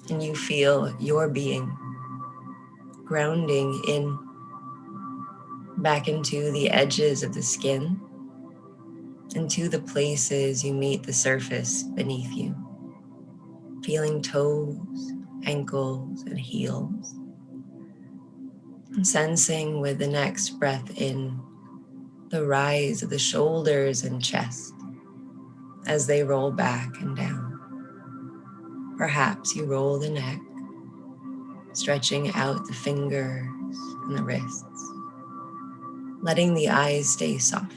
and you feel your being grounding in back into the edges of the skin, into the places you meet the surface beneath you, feeling toes, ankles, and heels, and sensing with the next breath in the rise of the shoulders and chest as they roll back and down. Perhaps you roll the neck, stretching out the fingers and the wrists, letting the eyes stay soft.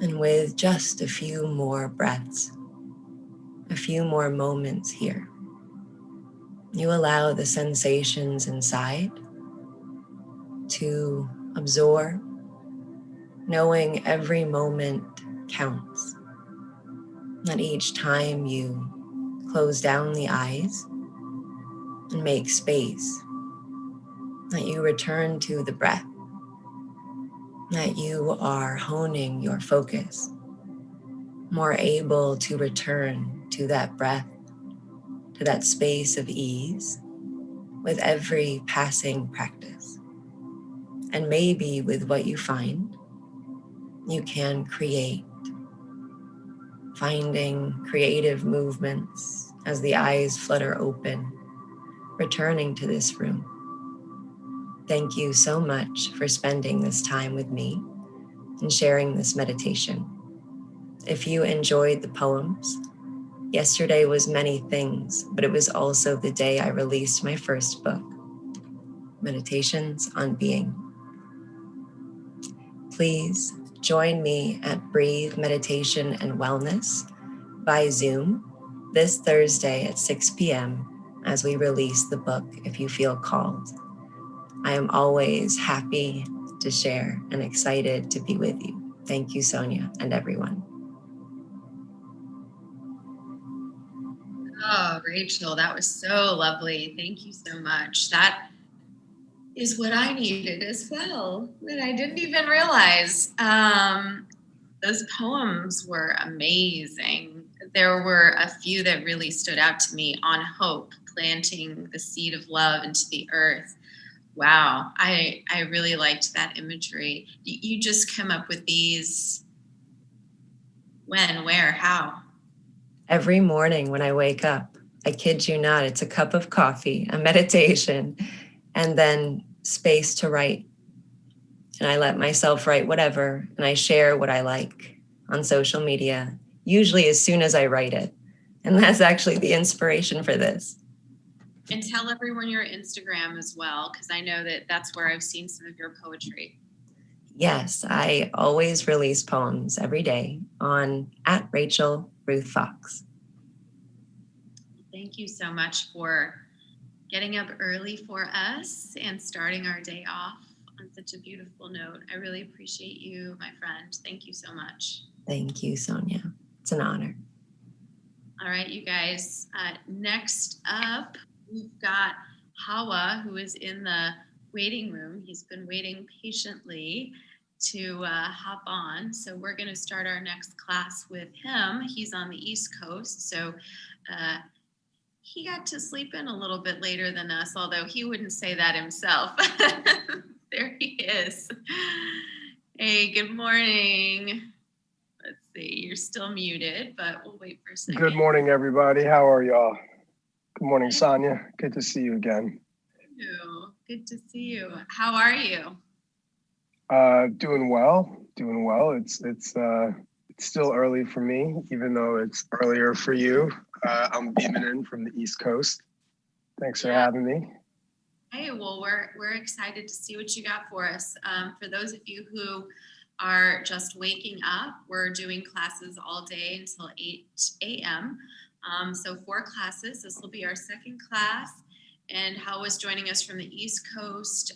And with just a few more breaths, a few more moments here, you allow the sensations inside to absorb, knowing every moment counts. That each time you close down the eyes and make space, that you return to the breath, that you are honing your focus, more able to return to that breath, to that space of ease with every passing practice. And maybe with what you find, you can create, finding creative movements as the eyes flutter open, returning to this room. Thank you so much for spending this time with me and sharing this meditation. If you enjoyed the poems, yesterday was many things, but it was also the day I released my first book, Meditations on Being. Please join me at Breathe Meditation and Wellness by Zoom this Thursday at 6 p.m. as we release the book if you feel called. I am always happy to share and excited to be with you. Thank you, Sonia, and everyone. Oh, Rachel, that was so lovely. Thank you so much. That is what I needed as well, that I didn't even realize. Those poems were amazing. There were a few that really stood out to me on hope, planting the seed of love into the earth. Wow, I really liked that imagery. You just come up with these when, where, how? Every morning when I wake up, I kid you not, it's a cup of coffee, a meditation, and then space to write. And I let myself write whatever, and I share what I like on social media, usually as soon as I write it. And that's actually the inspiration for this. And tell everyone your Instagram as well, because I know that that's where I've seen some of your poetry. Yes, I always release poems every day on @RachelRuthFox. Thank you so much for getting up early for us and starting our day off on such a beautiful note. I really appreciate you, my friend. Thank you so much. Thank you, Sonia. It's an honor. All right, you guys. Next up, we've got Hawa, who is in the waiting room. He's been waiting patiently to hop on. So we're going to start our next class with him. He's on the East Coast. So he got to sleep in a little bit later than us, although he wouldn't say that himself. There he is. Hey, good morning. Let's see, you're still muted, but we'll wait for a second. Good morning, everybody. How are y'all? Good morning, Sonia. Good to see you again. Good to see you. How are you? Doing well. It's still early for me, even though it's earlier for you. I'm beaming in from the East Coast. Thanks for having me. Hey, well, we're excited to see what you got for us. For those of you who are just waking up, we're doing classes all day until 8 a.m. So 4 classes. This will be our second class. And Hal was joining us from the East Coast.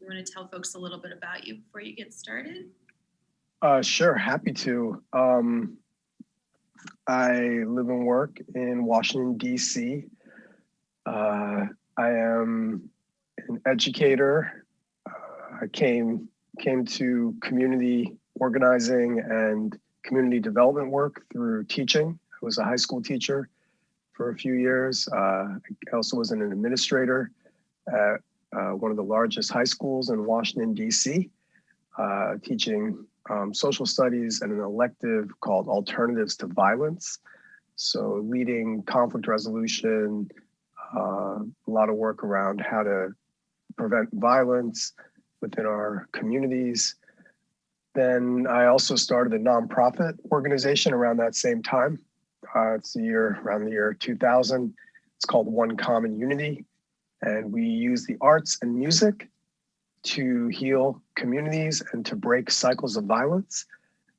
You want to tell folks a little bit about you before you get started? Sure, happy to. I live and work in Washington, D.C. I am an educator. I came to community organizing and community development work through teaching. I was a high school teacher, for a few years. I also was an administrator at one of the largest high schools in Washington, D.C., teaching social studies and an elective called Alternatives to Violence. So leading conflict resolution, a lot of work around how to prevent violence within our communities. Then I also started a nonprofit organization around that same time. It's around the year 2000. It's called One Common Unity. And we use the arts and music to heal communities and to break cycles of violence.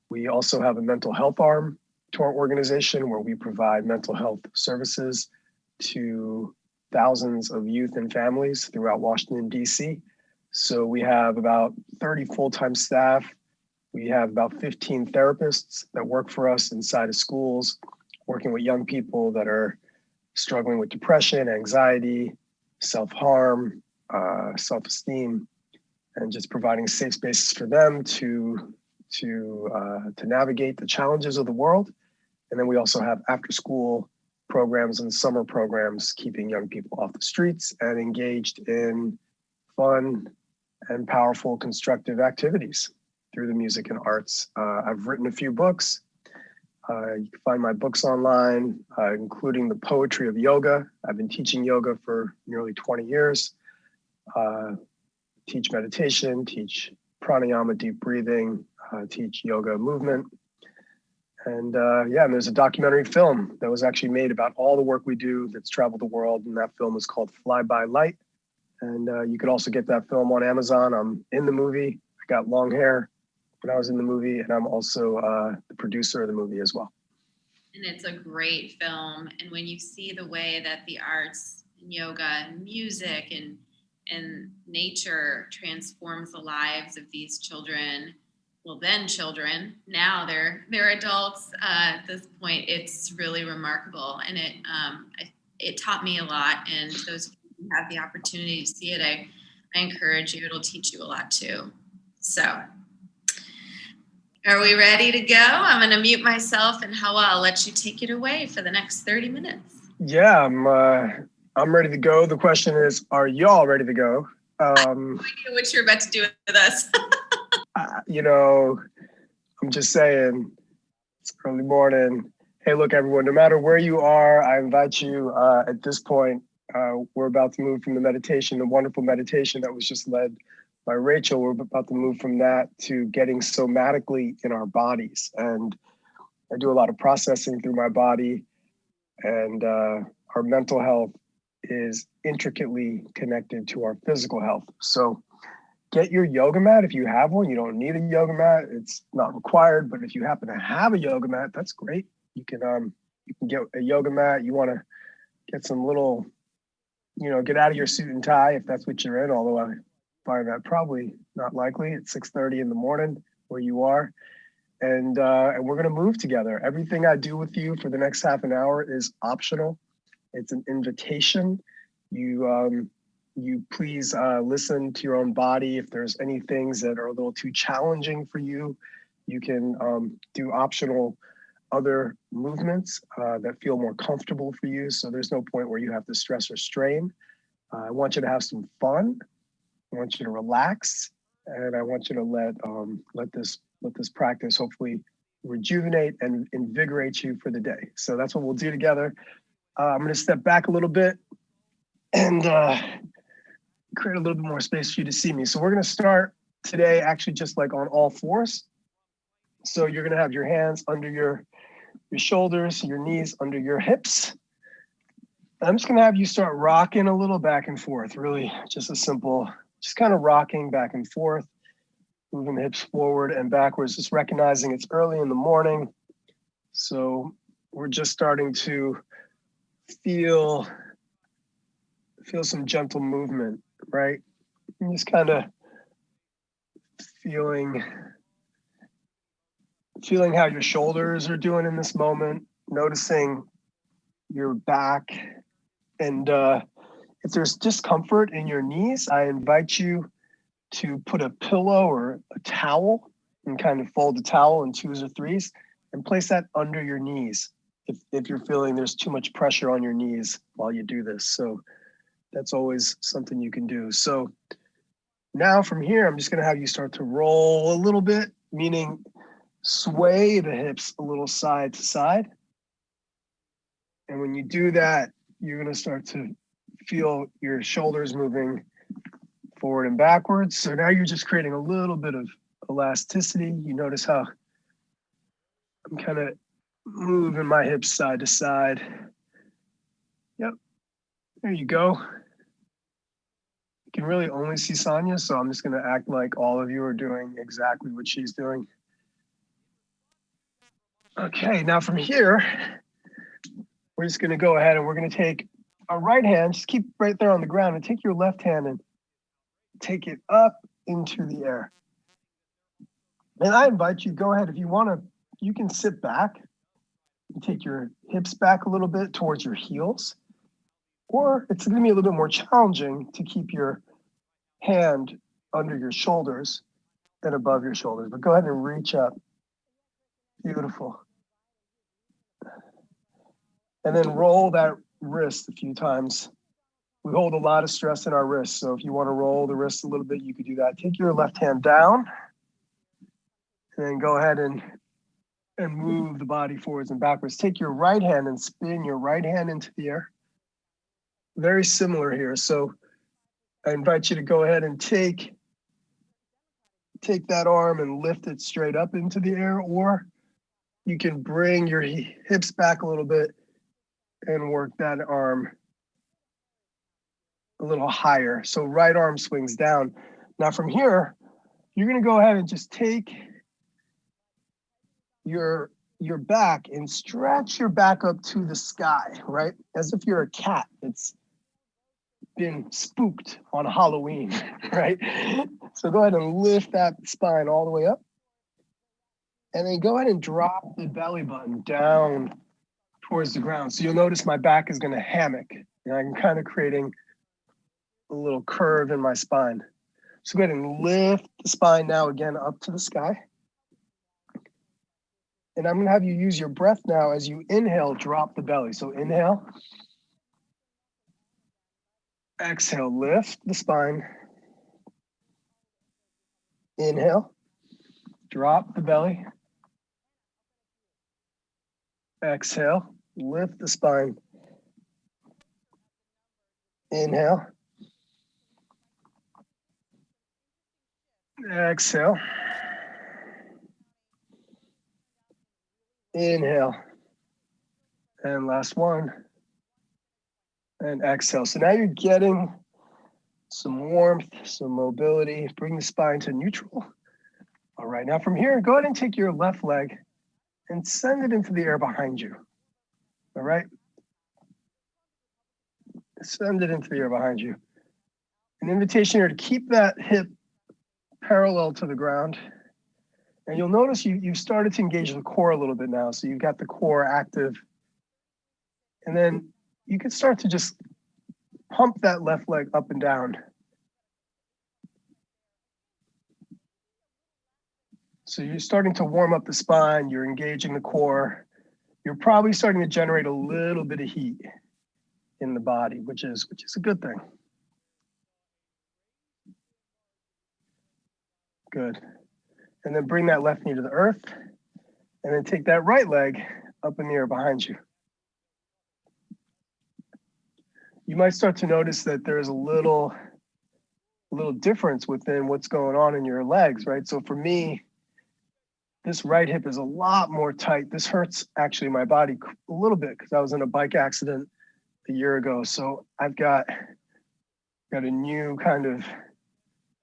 We also have a mental health arm to our organization where we provide mental health services to thousands of youth and families throughout Washington, D.C. So we have about 30 full-time staff. We have about 15 therapists that work for us inside of schools, working with young people that are struggling with depression, anxiety, self-harm, self-esteem, and just providing safe spaces for them to navigate the challenges of the world. And then we also have after-school programs and summer programs, keeping young people off the streets and engaged in fun and powerful, constructive activities through the music and arts. I've written a few books. You can find my books online, including The Poetry of Yoga. I've been teaching yoga for nearly 20 years. Teach meditation, teach pranayama, deep breathing, teach yoga movement. And and there's a documentary film that was actually made about all the work we do that's traveled the world. And that film is called Fly By Light. And you could also get that film on Amazon. I'm in the movie. I got long hair when I was in the movie, and I'm also the producer of the movie as well. And it's a great film. And when you see the way that the arts and yoga and music and nature transforms the lives of these children, well, then children, now they're adults at this point, it's really remarkable. And it taught me a lot. And those of you who have the opportunity to see it, I encourage you. It'll teach you a lot too. So are we ready to go? I'm going to mute myself, and Hawa, I'll let you take it away for the next 30 minutes. Yeah, I'm ready to go. The question is, are y'all ready to go? I have no idea what you're about to do with us. I'm just saying, it's early morning. Hey, look, everyone, no matter where you are, I invite you at this point. We're about to move from the meditation, the wonderful meditation that was just led by Rachel. We're about to move from that to getting somatically in our bodies. And I do a lot of processing through my body, and our mental health is intricately connected to our physical health. So get your yoga mat if you have one. You don't need a yoga mat. It's not required, but if you happen to have a yoga mat, that's great. You can get a yoga mat. You want to get some little, get out of your suit and tie if that's what you're in, although I find that probably not likely at 6:30 in the morning where you are. And we're going to move together. Everything I do with you for the next half an hour is optional. It's an invitation. You please listen to your own body. If there's any things that are a little too challenging for you, you can do optional other movements that feel more comfortable for you. So there's no point where you have to stress or strain. I want you to have some fun. I want you to relax, and I want you to let this practice hopefully rejuvenate and invigorate you for the day. So that's what we'll do together. I'm going to step back a little bit and create a little bit more space for you to see me. So we're going to start today actually just like on all fours. So you're going to have your hands under your shoulders, your knees under your hips. I'm just going to have you start rocking a little back and forth, really just a simple, just kind of rocking back and forth, moving the hips forward and backwards, just recognizing it's early in the morning. So we're just starting to feel some gentle movement, right? And just kind of feeling how your shoulders are doing in this moment, noticing your back. And if there's discomfort in your knees, I invite you to put a pillow or a towel and kind of fold the towel in twos or threes and place that under your knees. if you're feeling there's too much pressure on your knees while you do this. So that's always something you can do. So now from here, I'm just going to have you start to roll a little bit, meaning sway the hips a little side to side. And when you do that, you're going to start to feel your shoulders moving forward and backwards. So now you're just creating a little bit of elasticity. You notice how I'm kind of moving my hips side to side. Yep, there you go. You can really only see Sonia, so I'm just going to act like all of you are doing exactly what she's doing. Okay, now from here, we're just going to go ahead and we're going to take our right hand, just keep right there on the ground, and take your left hand and take it up into the air. And I invite you, go ahead, if you want to, you can sit back and take your hips back a little bit towards your heels, or it's going to be a little bit more challenging to keep your hand under your shoulders than above your shoulders. But go ahead and reach up. Beautiful. And then roll that wrist a few times. We hold a lot of stress in our wrists, so if you want to roll the wrist a little bit, you could do that. Take your left hand down, and then go ahead and move the body forwards and backwards. Take your right hand and spin your right hand into the air. Very similar here. So I invite you to go ahead and take that arm and lift it straight up into the air, or you can bring your hips back a little bit and work that arm a little higher. So right arm swings down. Now from here, you're going to go ahead and just take your back and stretch your back up to the sky, right? As if you're a cat that's been spooked on Halloween, right? So go ahead and lift that spine all the way up. And then go ahead and drop the belly button down towards the ground. So you'll notice my back is going to hammock, and I'm kind of creating a little curve in my spine. So go ahead and lift the spine now again up to the sky. And I'm going to have you use your breath now. As you inhale, drop the belly. So inhale. Exhale, lift the spine. Inhale. Drop the belly. Exhale, lift the spine. Inhale. Exhale. Inhale. And last one. And exhale. So now you're getting some warmth, some mobility. Bring the spine to neutral. All right, now from here, go ahead and take your left leg and send it into the air behind you. All right? Send it into the air behind you. An invitation here to keep that hip parallel to the ground. And you'll notice you've started to engage the core a little bit now. So you've got the core active. And then you can start to just pump that left leg up and down. So you're starting to warm up the spine. You're engaging the core. You're probably starting to generate a little bit of heat in the body, which is a good thing. Good. And then bring that left knee to the earth, and then take that right leg up in the air behind you. You might start to notice that there's a little difference within what's going on in your legs, right? So for me, this right hip is a lot more tight. This hurts actually my body a little bit because I was in a bike accident a year ago. So I've got a new kind of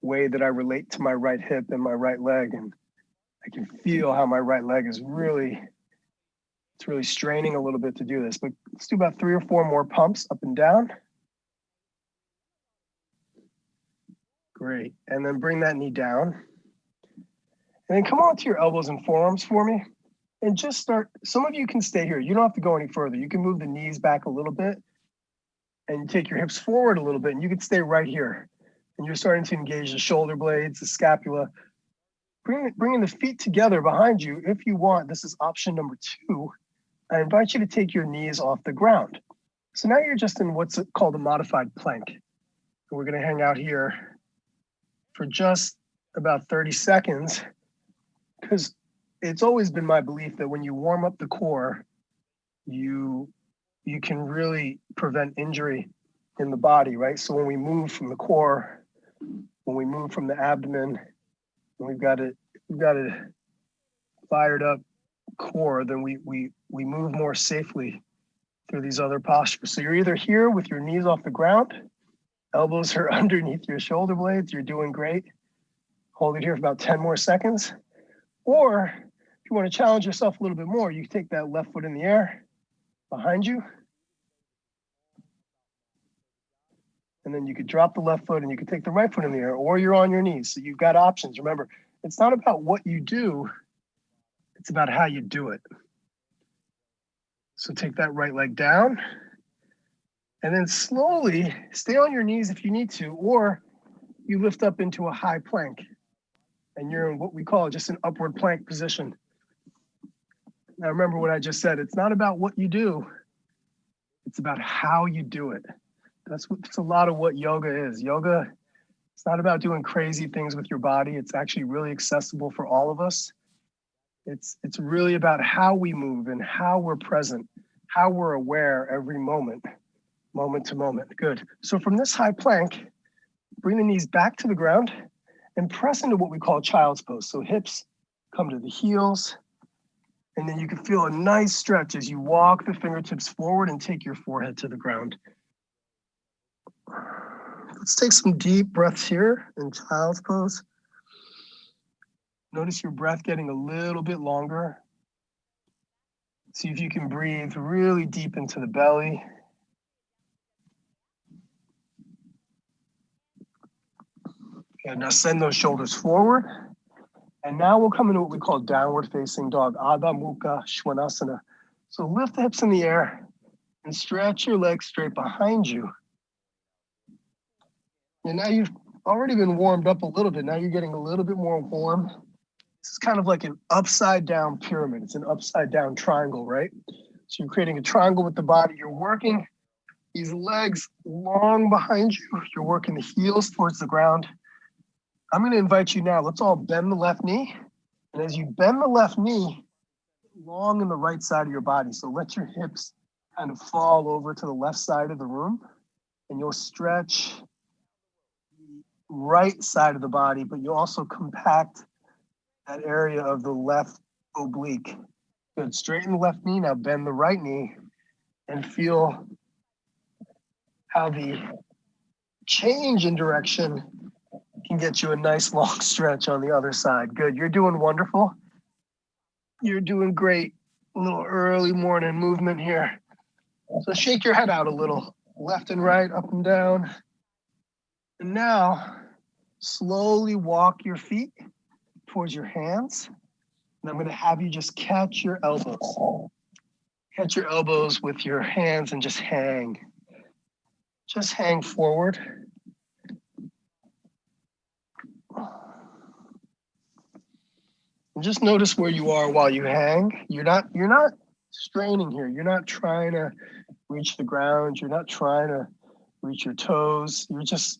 way that I relate to my right hip and my right leg. And I can feel how my right leg is really straining a little bit to do this. But let's do about 3 or 4 more pumps up and down. Great. And then bring that knee down. And then come on to your elbows and forearms for me. And just start, some of you can stay here. You don't have to go any further. You can move the knees back a little bit and take your hips forward a little bit, and you can stay right here. And you're starting to engage the shoulder blades, the scapula. Bringing the feet together behind you if you want. This is option number 2. I invite you to take your knees off the ground. So now you're just in what's called a modified plank. And we're going to hang out here for just about 30 seconds, because it's always been my belief that when you warm up the core, you can really prevent injury in the body, right? So when we move from the core, when we move from the abdomen, and we've got a fired up core, then we move more safely through these other postures. So you're either here with your knees off the ground, elbows are underneath your shoulder blades, you're doing great. Hold it here for about 10 more seconds. Or if you want to challenge yourself a little bit more, you take that left foot in the air behind you. And then you could drop the left foot and you could take the right foot in the air, or you're on your knees. So you've got options. Remember, it's not about what you do, it's about how you do it. So take that right leg down and then slowly stay on your knees if you need to, or you lift up into a high plank and you're in what we call just an upward plank position. Now remember what I just said, it's not about what you do, it's about how you do it. That's a lot of what yoga is. Yoga, it's not about doing crazy things with your body. It's actually really accessible for all of us. It's really about how we move and how we're present, how we're aware every moment, moment to moment. Good. So from this high plank, bring the knees back to the ground and press into what we call child's pose. So hips come to the heels, and then you can feel a nice stretch as you walk the fingertips forward and take your forehead to the ground. Let's take some deep breaths here in child's pose. Notice your breath getting a little bit longer. See if you can breathe really deep into the belly. And now send those shoulders forward. And now we'll come into what we call downward facing dog, Adho Mukha Svanasana. So lift the hips in the air and stretch your legs straight behind you. And now you've already been warmed up a little bit. Now you're getting a little bit more warm. This is kind of like an upside down pyramid. It's an upside down triangle, right? So you're creating a triangle with the body. You're working these legs long behind you. You're working the heels towards the ground. I'm going to invite you now. Let's all bend the left knee. And as you bend the left knee, long in the right side of your body. So let your hips kind of fall over to the left side of the room. And you'll stretch right side of the body, but you also compact that area of the left oblique. Good. Straighten the left knee. Now bend the right knee and feel how the change in direction can get you a nice long stretch on the other side. Good. You're doing wonderful. You're doing great. A little early morning movement here. So shake your head out a little, left and right, up and down. And now slowly walk your feet towards your hands. And I'm going to have you just catch your elbows. Catch your elbows with your hands and just hang. Just hang forward. And just notice where you are while you hang. You're not straining here. You're not trying to reach the ground. You're not trying to reach your toes. You're just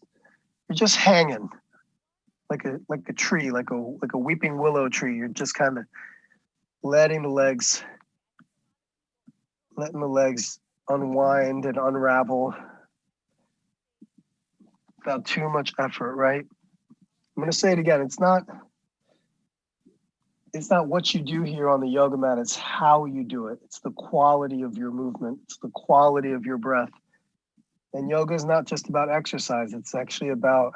hanging like a tree, like a weeping willow tree. You're just kind of letting the legs unwind and unravel without too much effort, right? I'm going to say it again. It's not what you do here on the yoga mat. It's how you do it. It's the quality of your movement. It's the quality of your breath. And yoga is not just about exercise. It's actually about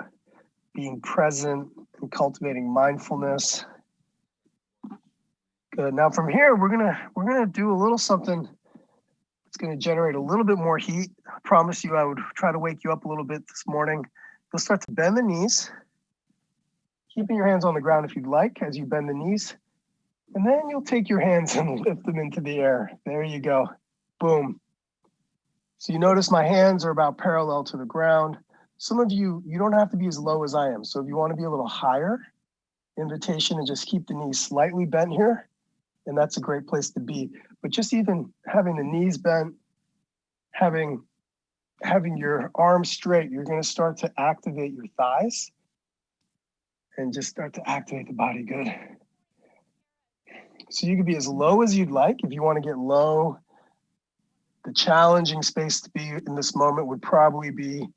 being present and cultivating mindfulness. Good. Now from here, we're gonna do a little something that's gonna generate a little bit more heat. I promise you, I would try to wake you up a little bit this morning. You'll start to bend the knees, keeping your hands on the ground if you'd like as you bend the knees. And then you'll take your hands and lift them into the air. There you go. Boom. So you notice my hands are about parallel to the ground. Some of you don't have to be as low as I am. So if you want to be a little higher, invitation and just keep the knees slightly bent here. And that's a great place to be. but just even having the knees bent, having your arms straight, you're going to start to activate your thighs and just start to activate the body good. So you can be as low as you'd like. If you want to get low, the challenging space to be in this moment would probably be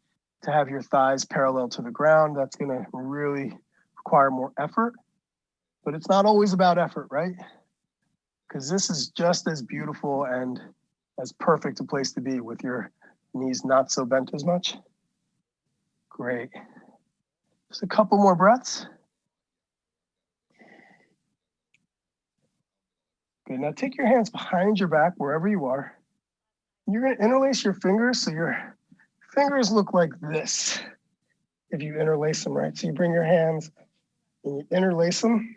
to have your thighs parallel to the ground. That's going to really require more effort, but it's not always about effort, right? Because this is just as beautiful and as perfect a place to be with your knees not so bent as much. Great. Just a couple more breaths. Good. Now take your hands behind your back, wherever you are. You're going to interlace your fingers so your fingers look like this if you interlace them, right? So you bring your hands and you interlace them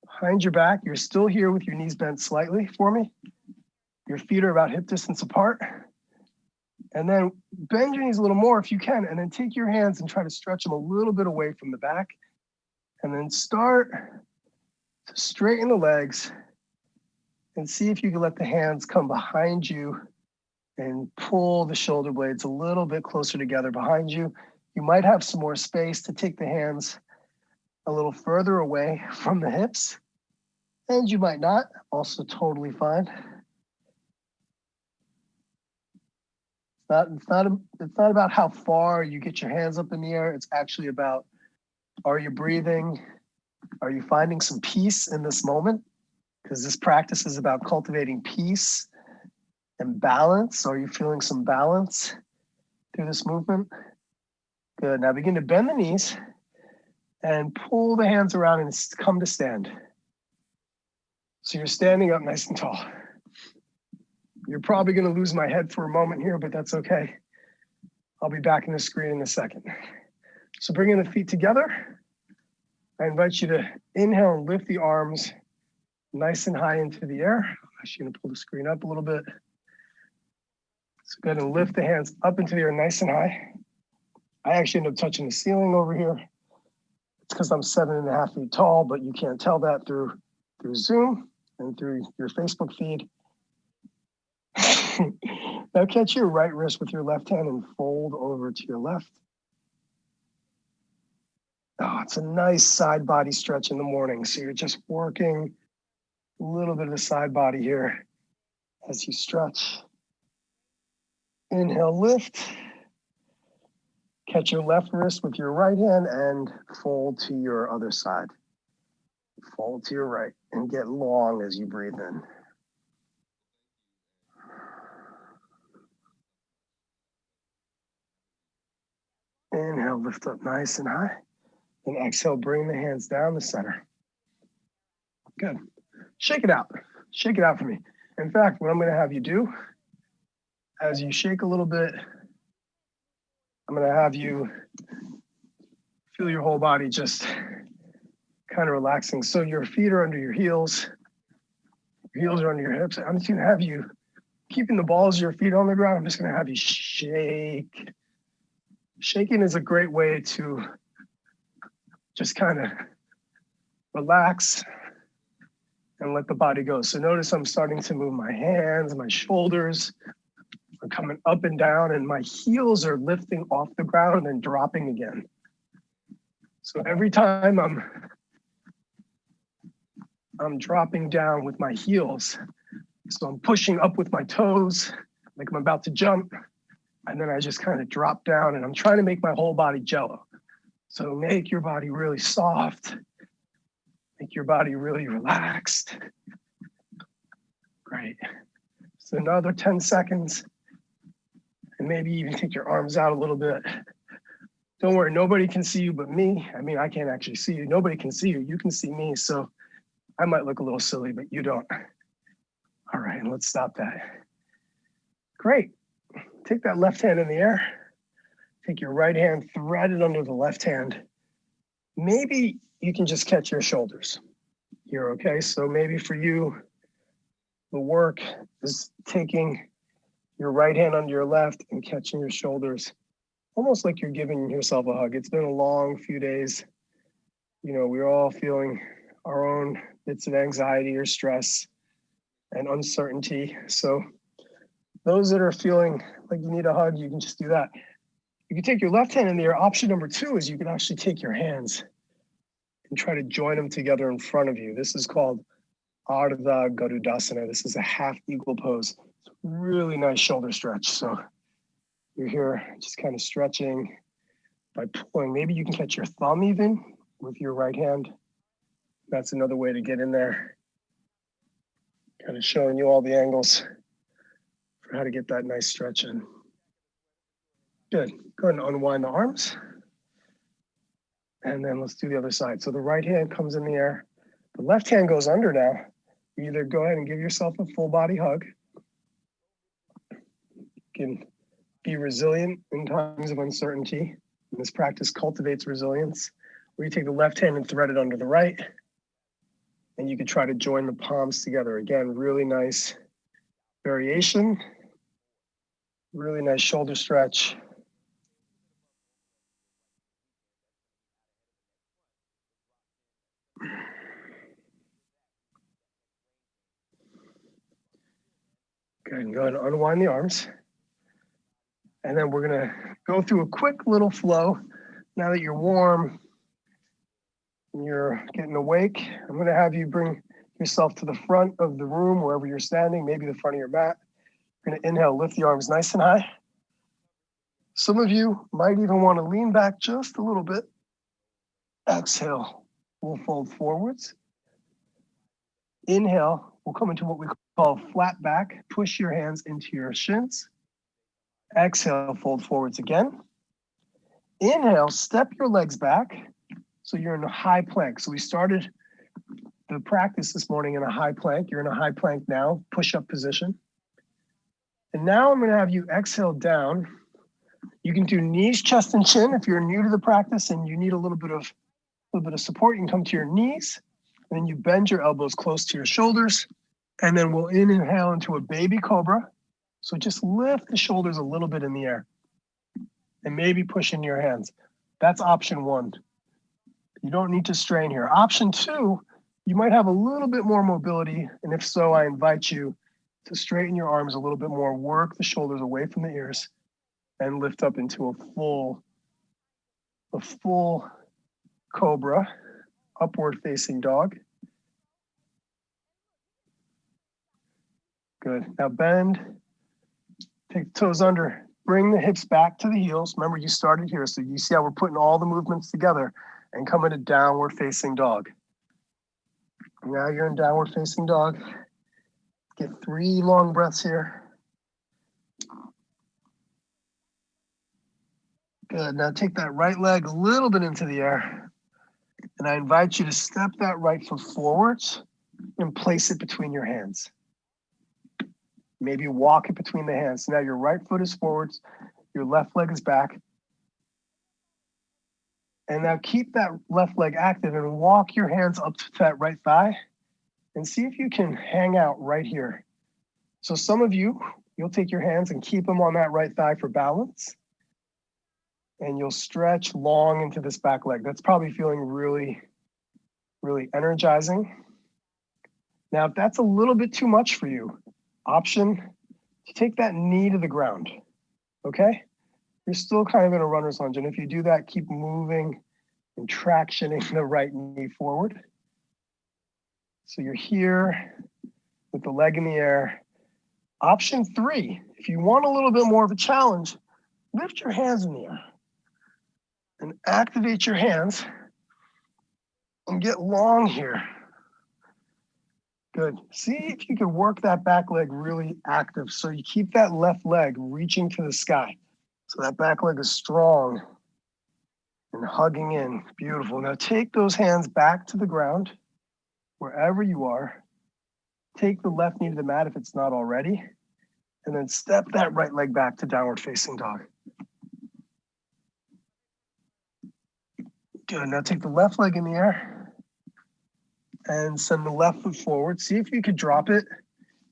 behind your back. You're still here with your knees bent slightly for me. Your feet are about hip distance apart. And then bend your knees a little more if you can, and then take your hands and try to stretch them a little bit away from the back. And then start to straighten the legs and see if you can let the hands come behind you and pull the shoulder blades a little bit closer together behind you. You might have some more space to take the hands a little further away from the hips, and you might not, also totally fine. It's not about how far you get your hands up in the air. It's actually about, are you breathing? Are you finding some peace in this moment? Because this practice is about cultivating peace and balance. Are you feeling some balance through this movement? Good. Now begin to bend the knees and pull the hands around and come to stand. So you're standing up nice and tall. You're probably going to lose my head for a moment here, but that's okay. I'll be back in the screen in a second. So bringing the feet together, I invite you to inhale and lift the arms nice and high into the air. I'm actually going to pull the screen up a little bit. So go ahead and lift the hands up into the air nice and high. I actually end up touching the ceiling over here. It's because I'm 7.5 feet tall, but you can't tell that through Zoom and through your Facebook feed. Now catch your right wrist with your left hand and fold over to your left. Oh, it's a nice side body stretch in the morning. So you're just working a little bit of the side body here as you stretch. Inhale, lift. Catch your left wrist with your right hand and fold to your other side. Fold to your right and get long as you breathe in. Inhale, lift up nice and high. And exhale, bring the hands down the center. Good. Shake it out. Shake it out for me. In fact, what I'm going to have you do, as you shake a little bit, I'm going to have you feel your whole body just kind of relaxing. So your feet are under your heels are under your hips. I'm just going to have you, keeping the balls of your feet on the ground, I'm just going to have you shake. Shaking is a great way to just kind of relax and let the body go. So notice I'm starting to move my hands, my shoulders are coming up and down, and my heels are lifting off the ground and then dropping again. So every time I'm dropping down with my heels, so I'm pushing up with my toes, like I'm about to jump, and then I just kind of drop down, and I'm trying to make my whole body jello. So make your body really soft, make your body really relaxed. Great. So another 10 seconds, and maybe even take your arms out a little bit. Don't worry, nobody can see you but me. I mean, I can't actually see you. Nobody can see you. You can see me. So I might look a little silly, but you don't. All right, let's stop that. Great. Take that left hand in the air. Take your right hand, thread it under the left hand. Maybe you can just catch your shoulders here, okay? So maybe for you, the work is taking your right hand under your left and catching your shoulders, almost like you're giving yourself a hug. It's been a long few days. You know, we're all feeling our own bits of anxiety or stress. and uncertainty. So those that are feeling like you need a hug, you can just do that. You can take your left hand in the air. Option number 2 is you can actually take your hands and try to join them together in front of you. This is called Arda Garudasana. This is a half eagle pose. It's a really nice shoulder stretch. So you're here just kind of stretching by pulling. Maybe you can catch your thumb even with your right hand. That's another way to get in there. Kind of showing you all the angles for how to get that nice stretch in. Good. Go ahead and unwind the arms. And then let's do the other side. So the right hand comes in the air. The left hand goes under now. You either go ahead and give yourself a full body hug. You can be resilient in times of uncertainty. And this practice cultivates resilience. Or you take the left hand and thread it under the right. And you can try to join the palms together. Again, really nice variation. Really nice shoulder stretch. Good, and go ahead and unwind the arms. And then we're gonna go through a quick little flow. Now that you're warm, you're getting awake, I'm gonna have you bring yourself to the front of the room, wherever you're standing, maybe the front of your mat. You're gonna inhale, lift the arms nice and high. Some of you might even wanna lean back just a little bit. Exhale, we'll fold forwards. Inhale, we'll come into what we call flat back. Push your hands into your shins. Exhale, fold forwards again. Inhale, step your legs back. So you're in a high plank. So we started the practice this morning in a high plank. You're in a high plank now, push-up position. And now I'm gonna have you exhale down. You can do knees, chest, and chin. If you're new to the practice and you need a little bit of support, you can come to your knees. And then you bend your elbows close to your shoulders. And then we'll inhale into a baby cobra. So just lift the shoulders a little bit in the air. And maybe push in your hands. That's option 1. You don't need to strain here. Option 2, you might have a little bit more mobility. And if so, I invite you to straighten your arms a little bit more, work the shoulders away from the ears, and lift up into a full cobra, upward facing dog. Good. Now bend, take the toes under, bring the hips back to the heels. Remember, you started here, so you see how we're putting all the movements together and come into downward facing dog. Now you're in downward facing dog. Get 3 long breaths here. Good. Now take that right leg a little bit into the air. And I invite you to step that right foot forwards and place it between your hands. Maybe walk it between the hands. Now your right foot is forwards, your left leg is back. And now keep that left leg active and walk your hands up to that right thigh and see if you can hang out right here. So some of you, you'll take your hands and keep them on that right thigh for balance. And you'll stretch long into this back leg. That's probably feeling really, really energizing. Now, if that's a little bit too much for you, option to take that knee to the ground, okay? You're still kind of in a runner's lunge. And if you do that, keep moving and tractioning the right knee forward. So you're here with the leg in the air. Option 3, if you want a little bit more of a challenge, lift your hands in the air and activate your hands and get long here. Good. See if you can work that back leg really active. So you keep that left leg reaching to the sky. So that back leg is strong and hugging in. Beautiful. Now take those hands back to the ground, wherever you are. Take the left knee to the mat if it's not already. And then step that right leg back to downward facing dog. Good. Now take the left leg in the air and send the left foot forward. See if you could drop it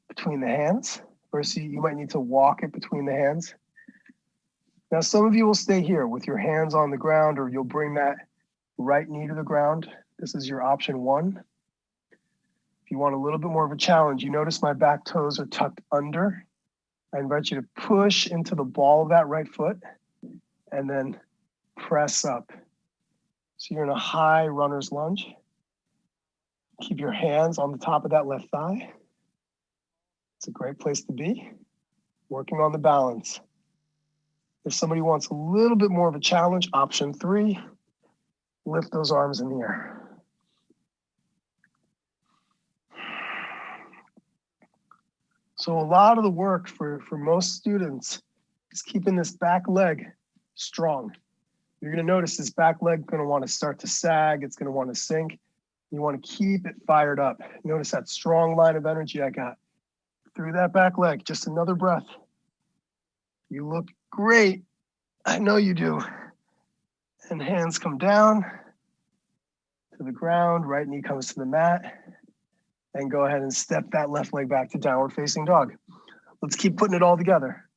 between the hands, or see you might need to walk it between the hands. Now some of you will stay here with your hands on the ground, or you'll bring that right knee to the ground. This is your option 1. If you want a little bit more of a challenge, you notice my back toes are tucked under. I invite you to push into the ball of that right foot and then press up. So you're in a high runner's lunge. Keep your hands on the top of that left thigh. It's a great place to be, working on the balance. If somebody wants a little bit more of a challenge, option 3, lift those arms in the air. So a lot of the work for most students is keeping this back leg strong. You're going to notice this back leg going to want to start to sag. It's going to want to sink. You want to keep it fired up. Notice that strong line of energy I got through that back leg. Just another breath. You look great. I know you do. And hands come down to the ground. Right knee comes to the mat. And go ahead and step that left leg back to downward facing dog. Let's keep putting it all together.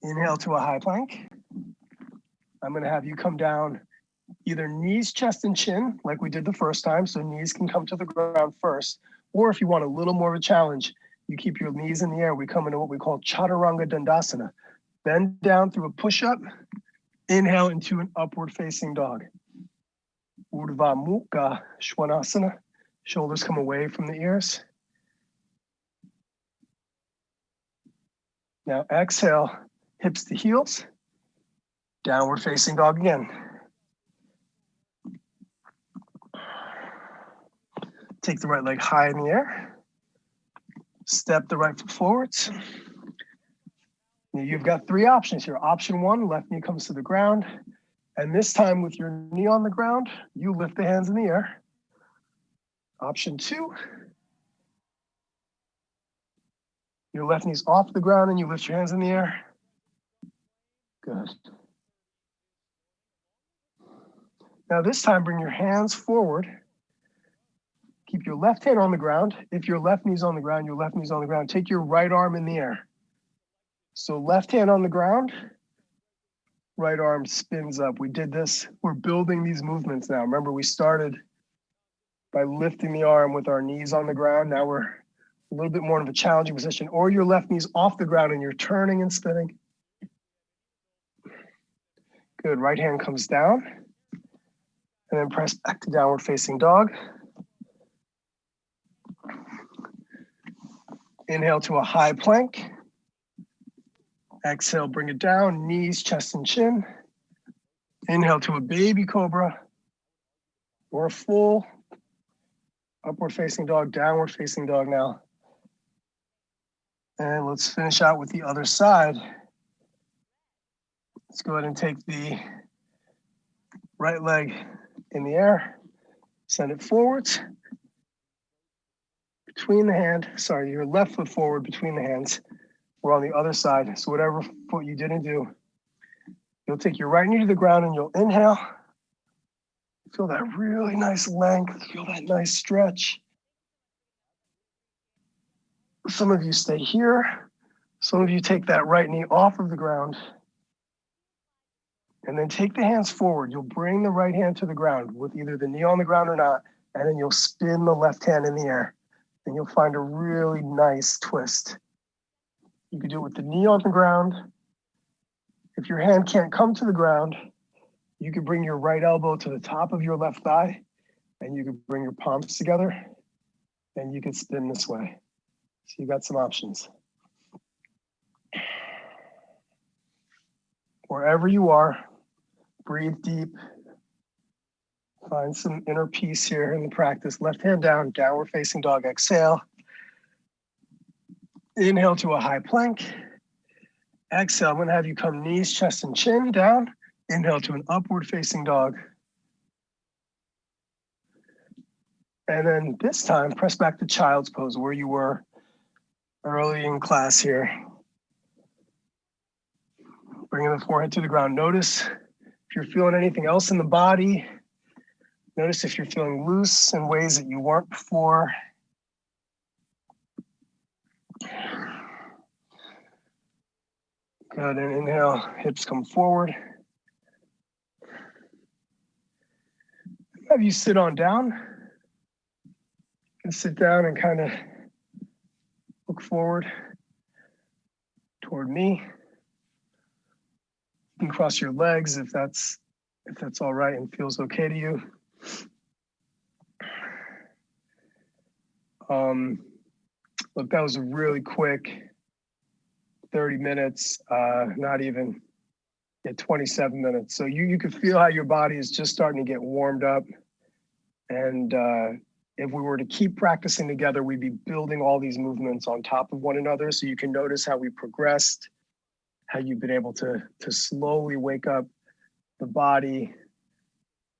Inhale to a high plank. I'm going to have you come down either knees, chest, and chin, like we did the first time, so knees can come to the ground first. Or if you want a little more of a challenge, you keep your knees in the air. We come into what we call Chaturanga Dandasana. Bend down through a push-up. Inhale into an upward facing dog. Urdhva Mukha Svanasana. Shoulders come away from the ears. Now exhale, hips to heels. Downward facing dog again. Take the right leg high in the air. Step the right foot forwards. Now you've got 3 options here. Option 1, left knee comes to the ground. And this time with your knee on the ground, you lift the hands in the air. Option 2, your left knee's off the ground and you lift your hands in the air. Good. Now this time, bring your hands forward. Keep your left hand on the ground. If your left knee's on the ground, your left knee's on the ground. Take your right arm in the air. So left hand on the ground, right arm spins up. We did this. We're building these movements now. Remember, we started by lifting the arm with our knees on the ground. Now we're a little bit more of a challenging position. Or your left knee's off the ground and you're turning and spinning. Good. Right hand comes down. And then press back to downward facing dog. Inhale to a high plank. Exhale, bring it down, knees, chest, and chin. Inhale to a baby cobra or a full upward facing dog, downward facing dog now. And let's finish out with the other side. Let's go ahead and take the right leg in the air, send it forwards. Between the hand, sorry, your left foot forward between the hands. We're on the other side. So whatever foot you didn't do, you'll take your right knee to the ground and you'll inhale. Feel that really nice length, feel that nice stretch. Some of you stay here. Some of you take that right knee off of the ground. And then take the hands forward. You'll bring the right hand to the ground with either the knee on the ground or not. And then you'll spin the left hand in the air. And you'll find a really nice twist. You can do it with the knee on the ground. If your hand can't come to the ground, you can bring your right elbow to the top of your left thigh. And you can bring your palms together. And you can spin this way. So you got some options. Wherever you are, breathe deep. Find some inner peace here in the practice. Left hand down, downward facing dog. Exhale. Inhale to a high plank. Exhale, I'm going to have you come knees, chest, and chin down. Inhale to an upward facing dog. And then this time, press back to child's pose where you were early in class here. Bringing the forehead to the ground. Notice if you're feeling anything else in the body. Notice if you're feeling loose in ways that you weren't before. Good, and inhale, hips come forward. Have you sit on down. can sit down and kind of look forward toward me. You can cross your legs if that's all right and feels okay to you. Look, that was a really quick 30 minutes, not even 27 minutes. So you could feel how your body is just starting to get warmed up. And if we were to keep practicing together, we'd be building all these movements on top of one another. So you can notice how we progressed, how you've been able to slowly wake up the body.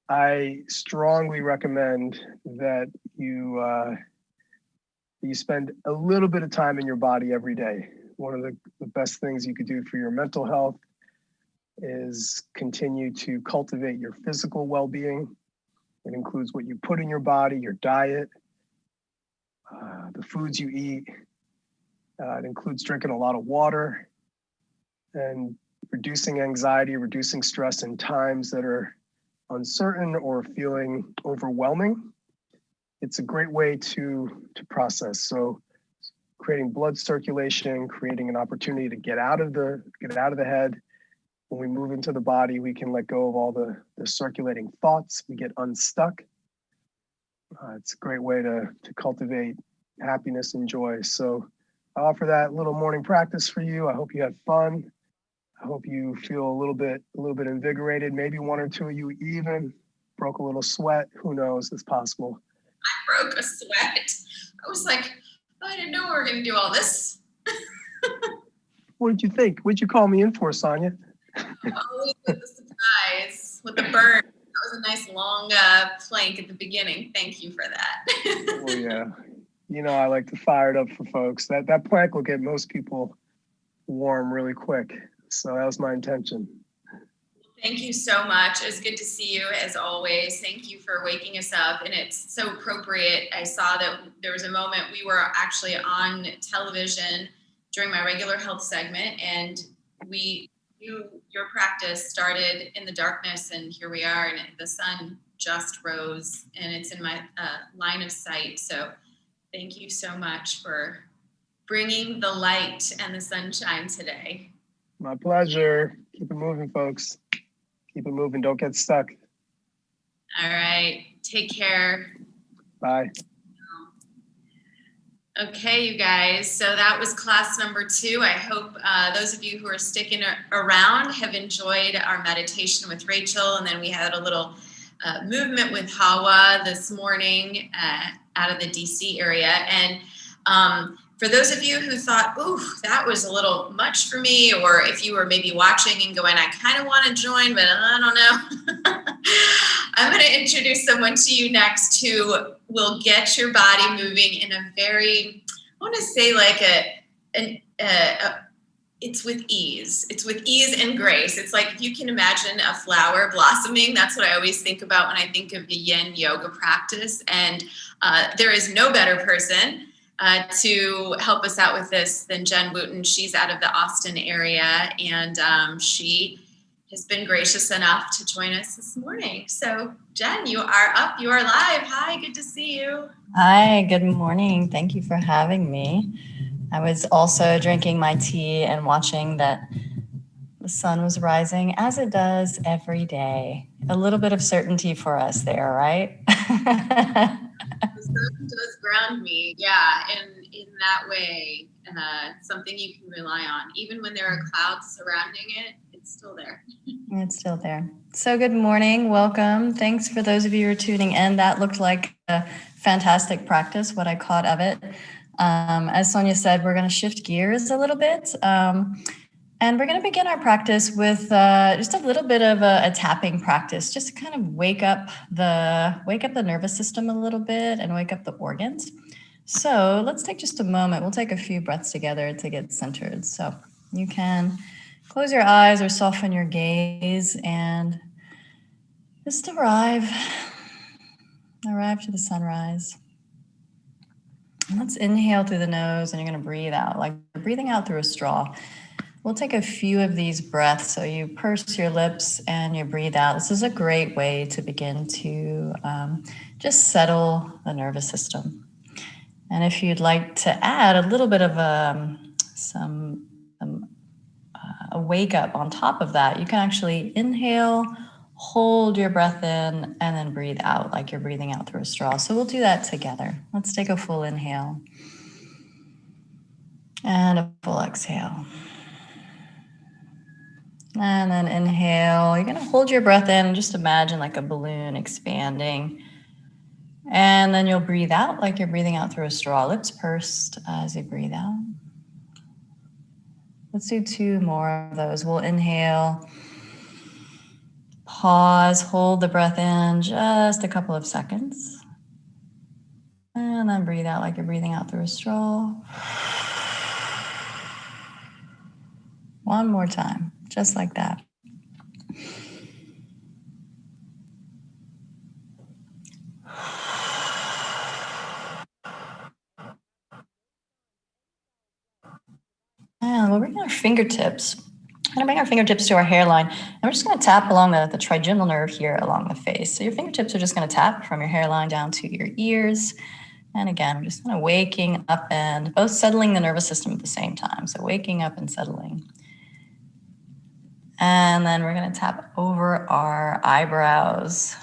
I strongly recommend that you spend a little bit of time in your body every day. One of the best things you could do for your mental health is continue to cultivate your physical well-being. It includes what you put in your body, your diet, the foods you eat. It includes drinking a lot of water and reducing anxiety, reducing stress in times that are uncertain or feeling overwhelming. It's a great way to process. So creating blood circulation, creating an opportunity to get out of the head. When we move into the body, we can let go of all the circulating thoughts. We get unstuck. It's a great way to cultivate happiness and joy. So I offer that little morning practice for you. I hope you had fun. I hope you feel a little bit invigorated. Maybe one or two of you even broke a little sweat. Who knows? It's possible. I broke a sweat. I was like, I didn't know we were going to do all this. What did you think? What'd you call me in for, Sonia? Always with the surprise, with the burn. That was a nice long plank at the beginning. Thank you for that. Oh, yeah. You know, I like to fire it up for folks. That plank will get most people warm really quick. So that was my intention. Thank you so much. It's good to see you as always. Thank you for waking us up. And it's so appropriate. I saw that there was a moment we were actually on television during my regular health segment, and your practice started in the darkness, and here we are, and the sun just rose, and it's in my line of sight. So thank you so much for bringing the light and the sunshine today. My pleasure. Keep it moving, folks. Keep it moving. Don't get stuck. All right. Take care. Bye. Okay, you guys. So that was class number 2. I hope those of you who are sticking around have enjoyed our meditation with Rachel. And then we had a little movement with Hawa this morning out of the DC area. And for those of you who thought, ooh, that was a little much for me, or if you were maybe watching and going, I kind of want to join, but I don't know. I'm going to introduce someone to you next who will get your body moving in a very, I want to say like it's with ease. It's with ease and grace. It's like if you can imagine a flower blossoming. That's what I always think about when I think of the Yin Yoga practice. And there is no better person to help us out with this than Jen Wooten. She's out of the Austin area, and she has been gracious enough to join us this morning. So Jen, you are up, you are live. Hi, good to see you. Hi, good morning. Thank you for having me. I was also drinking my tea and watching that the sun was rising, as it does every day. A little bit of certainty for us there, right? The sun does ground me, yeah, and in that way, something you can rely on. Even when there are clouds surrounding it, it's still there. It's still there. So good morning, welcome. Thanks for those of you who are tuning in. That looked like a fantastic practice, what I caught of it. As Sonia said, we're going to shift gears a little bit. And we're going to begin our practice with just a little bit of a tapping practice, just to kind of wake up the nervous system a little bit and wake up the organs. So let's take just a moment. We'll take a few breaths together to get centered. So you can close your eyes or soften your gaze and just arrive to the sunrise. And let's inhale through the nose, and you're going to breathe out like you're breathing out through a straw. We'll take a few of these breaths. So you purse your lips and you breathe out. This is a great way to begin to just settle the nervous system. And if you'd like to add a little bit of a wake up on top of that, you can actually inhale, hold your breath in, and then breathe out like you're breathing out through a straw. So we'll do that together. Let's take a full inhale and a full exhale. And then inhale. You're going to hold your breath in and just imagine like a balloon expanding. And then you'll breathe out like you're breathing out through a straw, lips pursed as you breathe out. Let's do 2 more of those. We'll inhale, pause, hold the breath in just a couple of seconds. And then breathe out like you're breathing out through a straw. One more time, just like that. And we'll bring our fingertips. We're going to bring our fingertips to our hairline. And we're just going to tap along the trigeminal nerve here along the face. So your fingertips are just going to tap from your hairline down to your ears. And again, we're just kind of waking up and both settling the nervous system at the same time. So waking up and settling. And then we're going to tap over our eyebrows.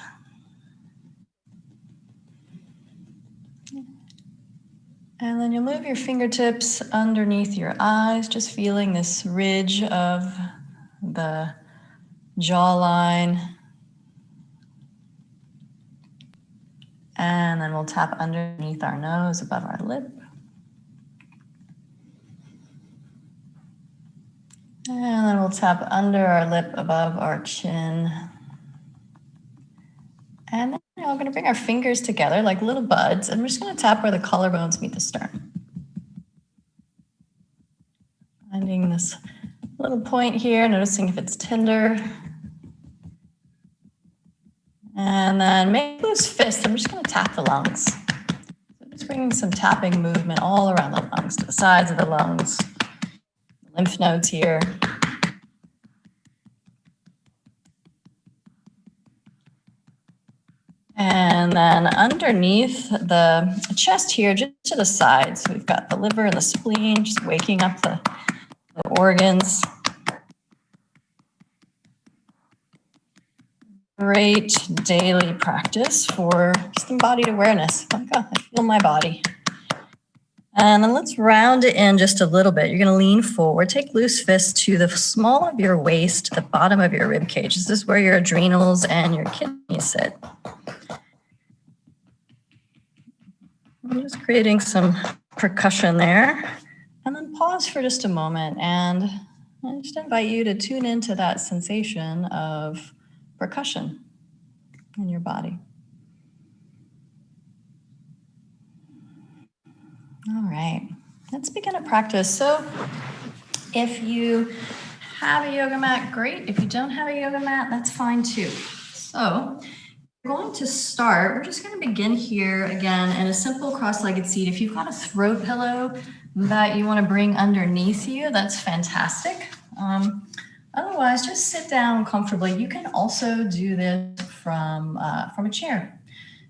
And then you'll move your fingertips underneath your eyes, just feeling this ridge of the jawline. And then we'll tap underneath our nose, above our lip. And then we'll tap under our lip, above our chin. And then we're going to bring our fingers together like little buds, and we're just going to tap where the collarbones meet the sternum. Finding this little point here, noticing if it's tender. And then make loose fists. I'm just going to tap the lungs. So just bringing some tapping movement all around the lungs, to the sides of the lungs, lymph nodes here. And then underneath the chest here, just to the sides, so we've got the liver and the spleen, just waking up the organs. Great daily practice for just embodied awareness. Like, oh, I feel my body. And then let's round it in just a little bit. You're going to lean forward, take loose fists to the small of your waist, the bottom of your rib cage. This is where your adrenals and your kidneys sit. I'm just creating some percussion there. And then pause for just a moment. And I just invite you to tune into that sensation of percussion in your body. All right, let's begin a practice. So if you have a yoga mat, great. If you don't have a yoga mat, that's fine too. So we're going to start, we're just going to begin here again in a simple cross-legged seat. If you've got a throw pillow that you want to bring underneath you, that's fantastic. Otherwise, just sit down comfortably. You can also do this from a chair.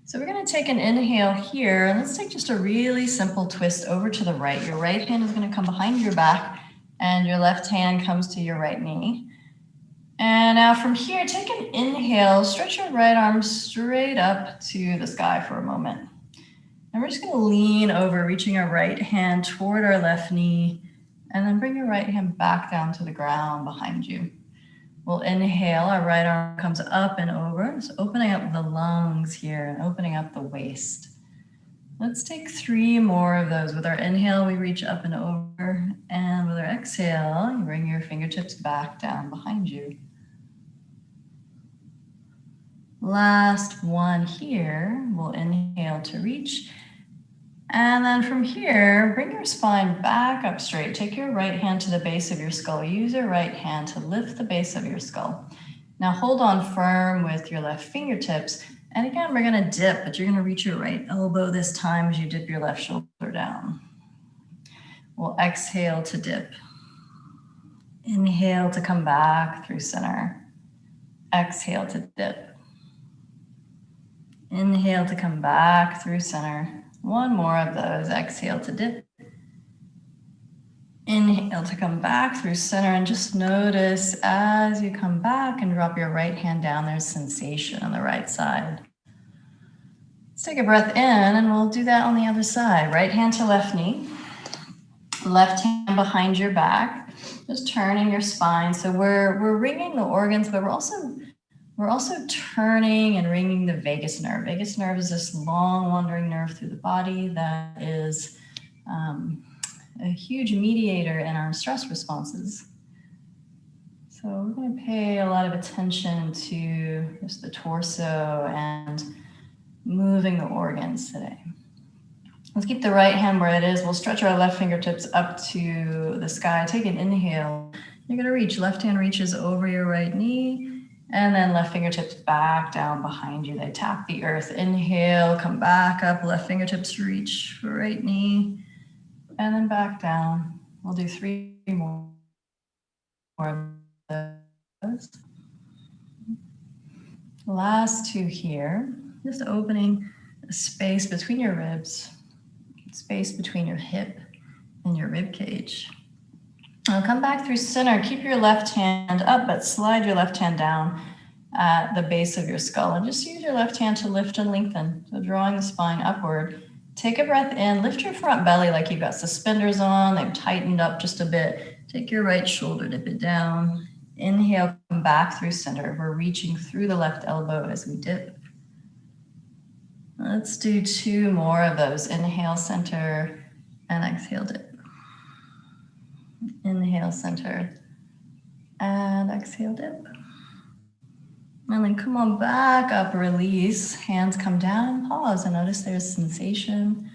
So we're going to take an inhale here, and let's take just a really simple twist over to the right. Your right hand is going to come behind your back, and your left hand comes to your right knee. And now from here, take an inhale, stretch your right arm straight up to the sky for a moment. And we're just going to lean over, reaching our right hand toward our left knee, and then bring your right hand back down to the ground behind you. We'll inhale, our right arm comes up and over, just opening up the lungs here and opening up the waist. Let's take 3 more of those. With our inhale, we reach up and over, and with our exhale, you bring your fingertips back down behind you. Last one here, we'll inhale to reach. And then from here, bring your spine back up straight. Take your right hand to the base of your skull. Use your right hand to lift the base of your skull. Now hold on firm with your left fingertips. And again, we're going to dip, but you're going to reach your right elbow this time as you dip your left shoulder down. We'll exhale to dip. Inhale to come back through center. Exhale to dip. Inhale to come back through center. One more of those. Exhale to dip. Inhale to come back through center, and just notice as you come back and drop your right hand down, there's sensation on the right side. Let's take a breath in, and we'll do that on the other side. Right hand to left knee, left hand behind your back, just turning your spine. So we're ringing the organs, but we're also turning and ringing the vagus nerve. Vagus nerve is this long wandering nerve through the body that is a huge mediator in our stress responses. So we're going to pay a lot of attention to just the torso and moving the organs today. Let's keep the right hand where it is. We'll stretch our left fingertips up to the sky. Take an inhale. You're going to reach. Left hand reaches over your right knee, and then left fingertips back down behind you. They tap the earth. Inhale, come back up. Left fingertips reach for right knee, and then back down. We'll do 3 more of those. Last 2 here. Just opening a space between your ribs, space between your hip and your rib cage. Now come back through center. Keep your left hand up, but slide your left hand down at the base of your skull. And just use your left hand to lift and lengthen. So drawing the spine upward. Take a breath in, lift your front belly like you've got suspenders on. They've tightened up just a bit. Take your right shoulder, dip it down. Inhale, come back through center. We're reaching through the left elbow as we dip. Let's do 2 more of those. Inhale, center, and exhale, dip. Inhale, center, and exhale, dip. And then come on back up, release. Hands come down and pause, and notice there's sensation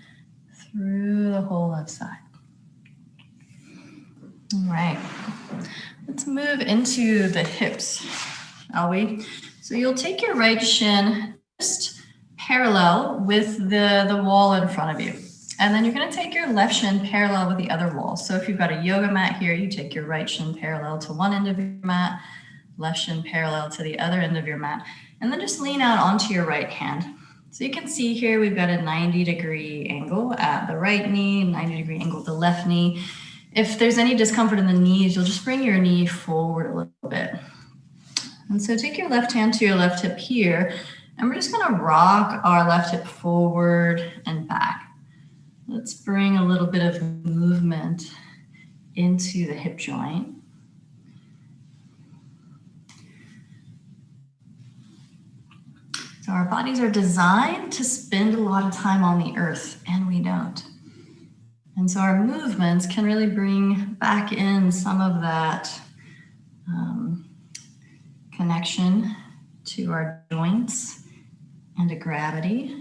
through the whole left side. All right, let's move into the hips, shall we? So you'll take your right shin just parallel with the wall in front of you. And then you're going to take your left shin parallel with the other wall. So if you've got a yoga mat here, you take your right shin parallel to one end of your mat, left shin parallel to the other end of your mat, and then just lean out onto your right hand. So you can see here we've got a 90-degree angle at the right knee, 90-degree angle at the left knee. If there's any discomfort in the knees, you'll just bring your knee forward a little bit. And so take your left hand to your left hip here, and we're just going to rock our left hip forward and back. Let's bring a little bit of movement into the hip joint. So our bodies are designed to spend a lot of time on the earth, and we don't. And so our movements can really bring back in some of that connection to our joints and to gravity.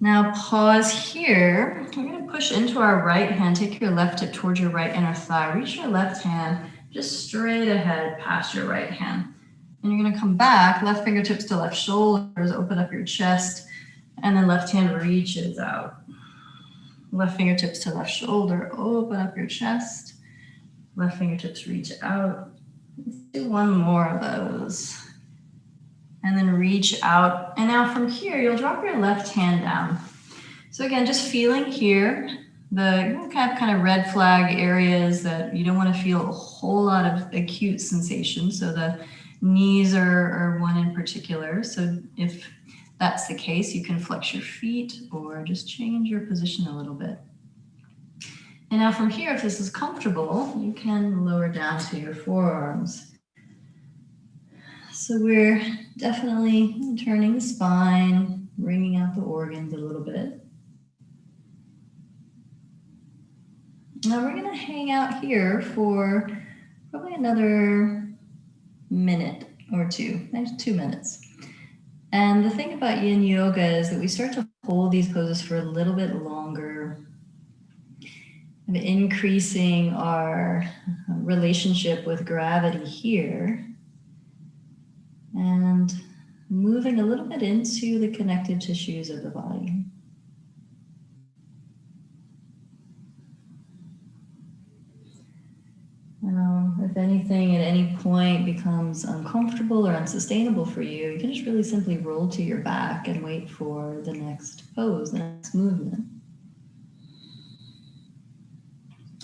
Now pause here. We're going to push into our right hand. Take your left hip towards your right inner thigh. Reach your left hand just straight ahead past your right hand. And you're going to come back, left fingertips to left shoulders, open up your chest, and then left hand reaches out. Left fingertips to left shoulder, open up your chest. Left fingertips reach out. Let's do 1 more of those. And then reach out. And now from here, you'll drop your left hand down. So again, just feeling here, the kind of red flag areas that you don't want to feel a whole lot of acute sensation. So the knees are one in particular. So if that's the case, you can flex your feet or just change your position a little bit. And now from here, if this is comfortable, you can lower down to your forearms. So we're definitely turning the spine, bringing out the organs a little bit. Now we're going to hang out here for probably another minute or 2, maybe 2 minutes. And the thing about Yin Yoga is that we start to hold these poses for a little bit longer, and increasing our relationship with gravity here, and moving a little bit into the connective tissues of the body. Now, if anything at any point becomes uncomfortable or unsustainable for you, you can just really simply roll to your back and wait for the next pose, the next movement.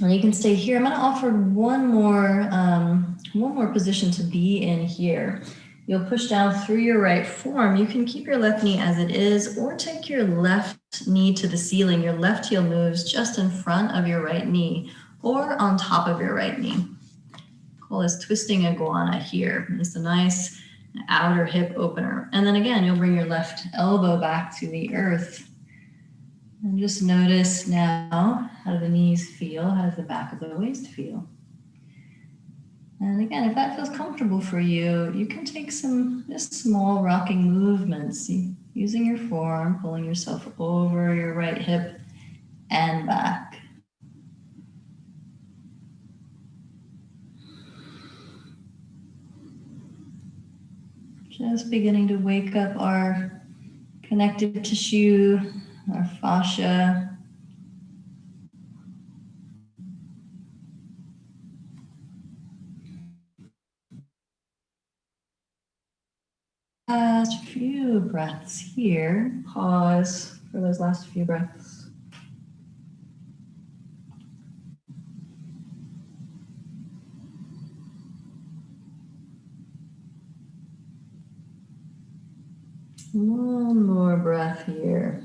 And you can stay here. I'm going to offer one more position to be in here. You'll push down through your right form. You can keep your left knee as it is, or take your left knee to the ceiling. Your left heel moves just in front of your right knee or on top of your right knee. Call this twisting iguana here. It's a nice outer hip opener. And then again, you'll bring your left elbow back to the earth. And just notice now, how do the knees feel? How does the back of the waist feel? And again, if that feels comfortable for you, you can take some just small rocking movements, using your forearm, pulling yourself over your right hip and back. Just beginning to wake up our connective tissue, our fascia. Last few breaths here. Pause for those last few breaths. One more breath here.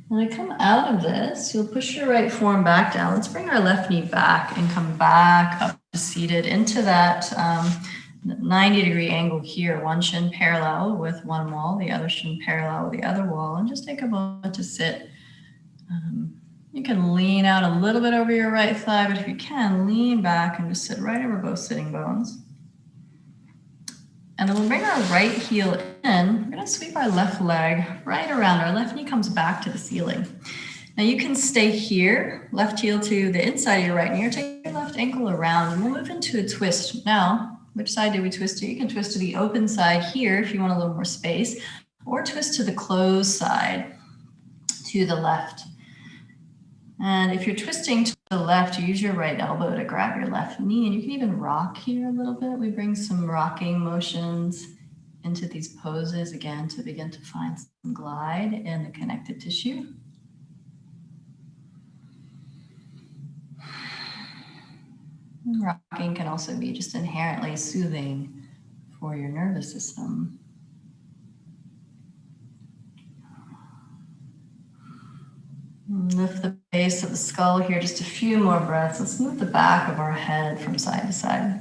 When I come out of this, you'll push your right forearm back down. Let's bring our left knee back and come back up to seated into that 90-degree angle here. One shin parallel with one wall, the other shin parallel with the other wall, and just take a moment to sit. You can lean out a little bit over your right thigh, but if you can, lean back and just sit right over both sitting bones. And then we'll bring our right heel in. We're going to sweep our left leg right around. Our left knee comes back to the ceiling. Now you can stay here, left heel to the inside of your right knee, or take your left ankle around, and we'll move into a twist. Now, which side do we twist to? You can twist to the open side here if you want a little more space, or twist to the closed side to the left. And if you're twisting to the left, you use your right elbow to grab your left knee, and you can even rock here a little bit. We bring some rocking motions into these poses again to begin to find some glide in the connective tissue. Rocking can also be just inherently soothing for your nervous system. Lift the base of the skull here, just a few more breaths. Let's move the back of our head from side to side.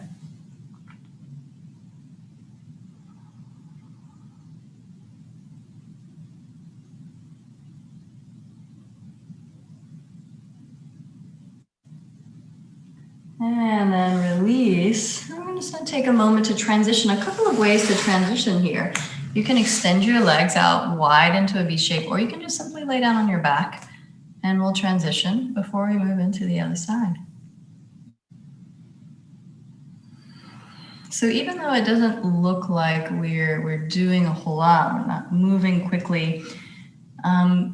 And then release. I'm just going to take a moment to transition. A couple of ways to transition here. You can extend your legs out wide into a V shape, or you can just simply lay down on your back. And we'll transition before we move into the other side. So even though it doesn't look like we're doing a whole lot, we're not moving quickly,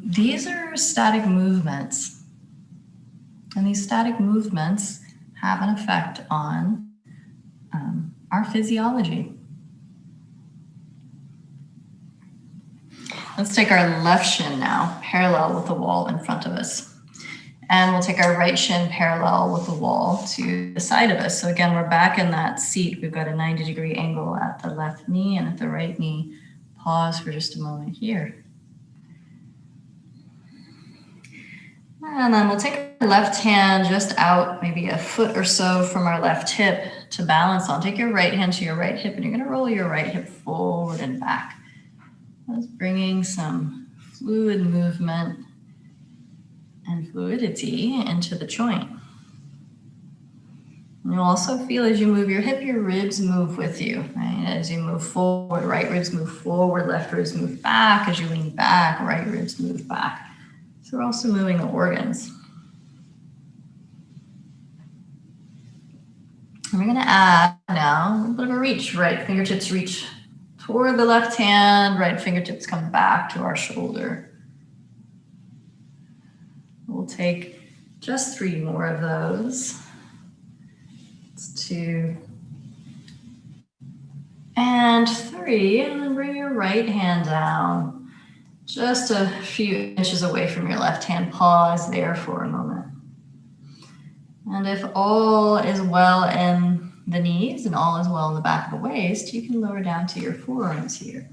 these are static movements. And these static movements have an effect on our physiology. Let's take our left shin now, parallel with the wall in front of us. And we'll take our right shin parallel with the wall to the side of us. So again, we're back in that seat. We've got a 90-degree angle at the left knee and at the right knee. Pause for just a moment here. And then we'll take our left hand just out, maybe a foot or so from our left hip to balance on. Take your right hand to your right hip, and you're going to roll your right hip forward and back. Just bringing some fluid movement and fluidity into the joint. And you'll also feel as you move your hip, your ribs move with you. Right? As you move forward, right ribs move forward, left ribs move back. As you lean back, right ribs move back. So we're also moving the organs. And we're going to add now a little bit of a reach. Right fingertips reach toward the left hand, right fingertips come back to our shoulder. We'll take just 3 more of those. 2, and 3, and then bring your right hand down. Just a few inches away from your left hand. Pause there for a moment. And if all is well in the knees and all is well in the back of the waist, you can lower down to your forearms here.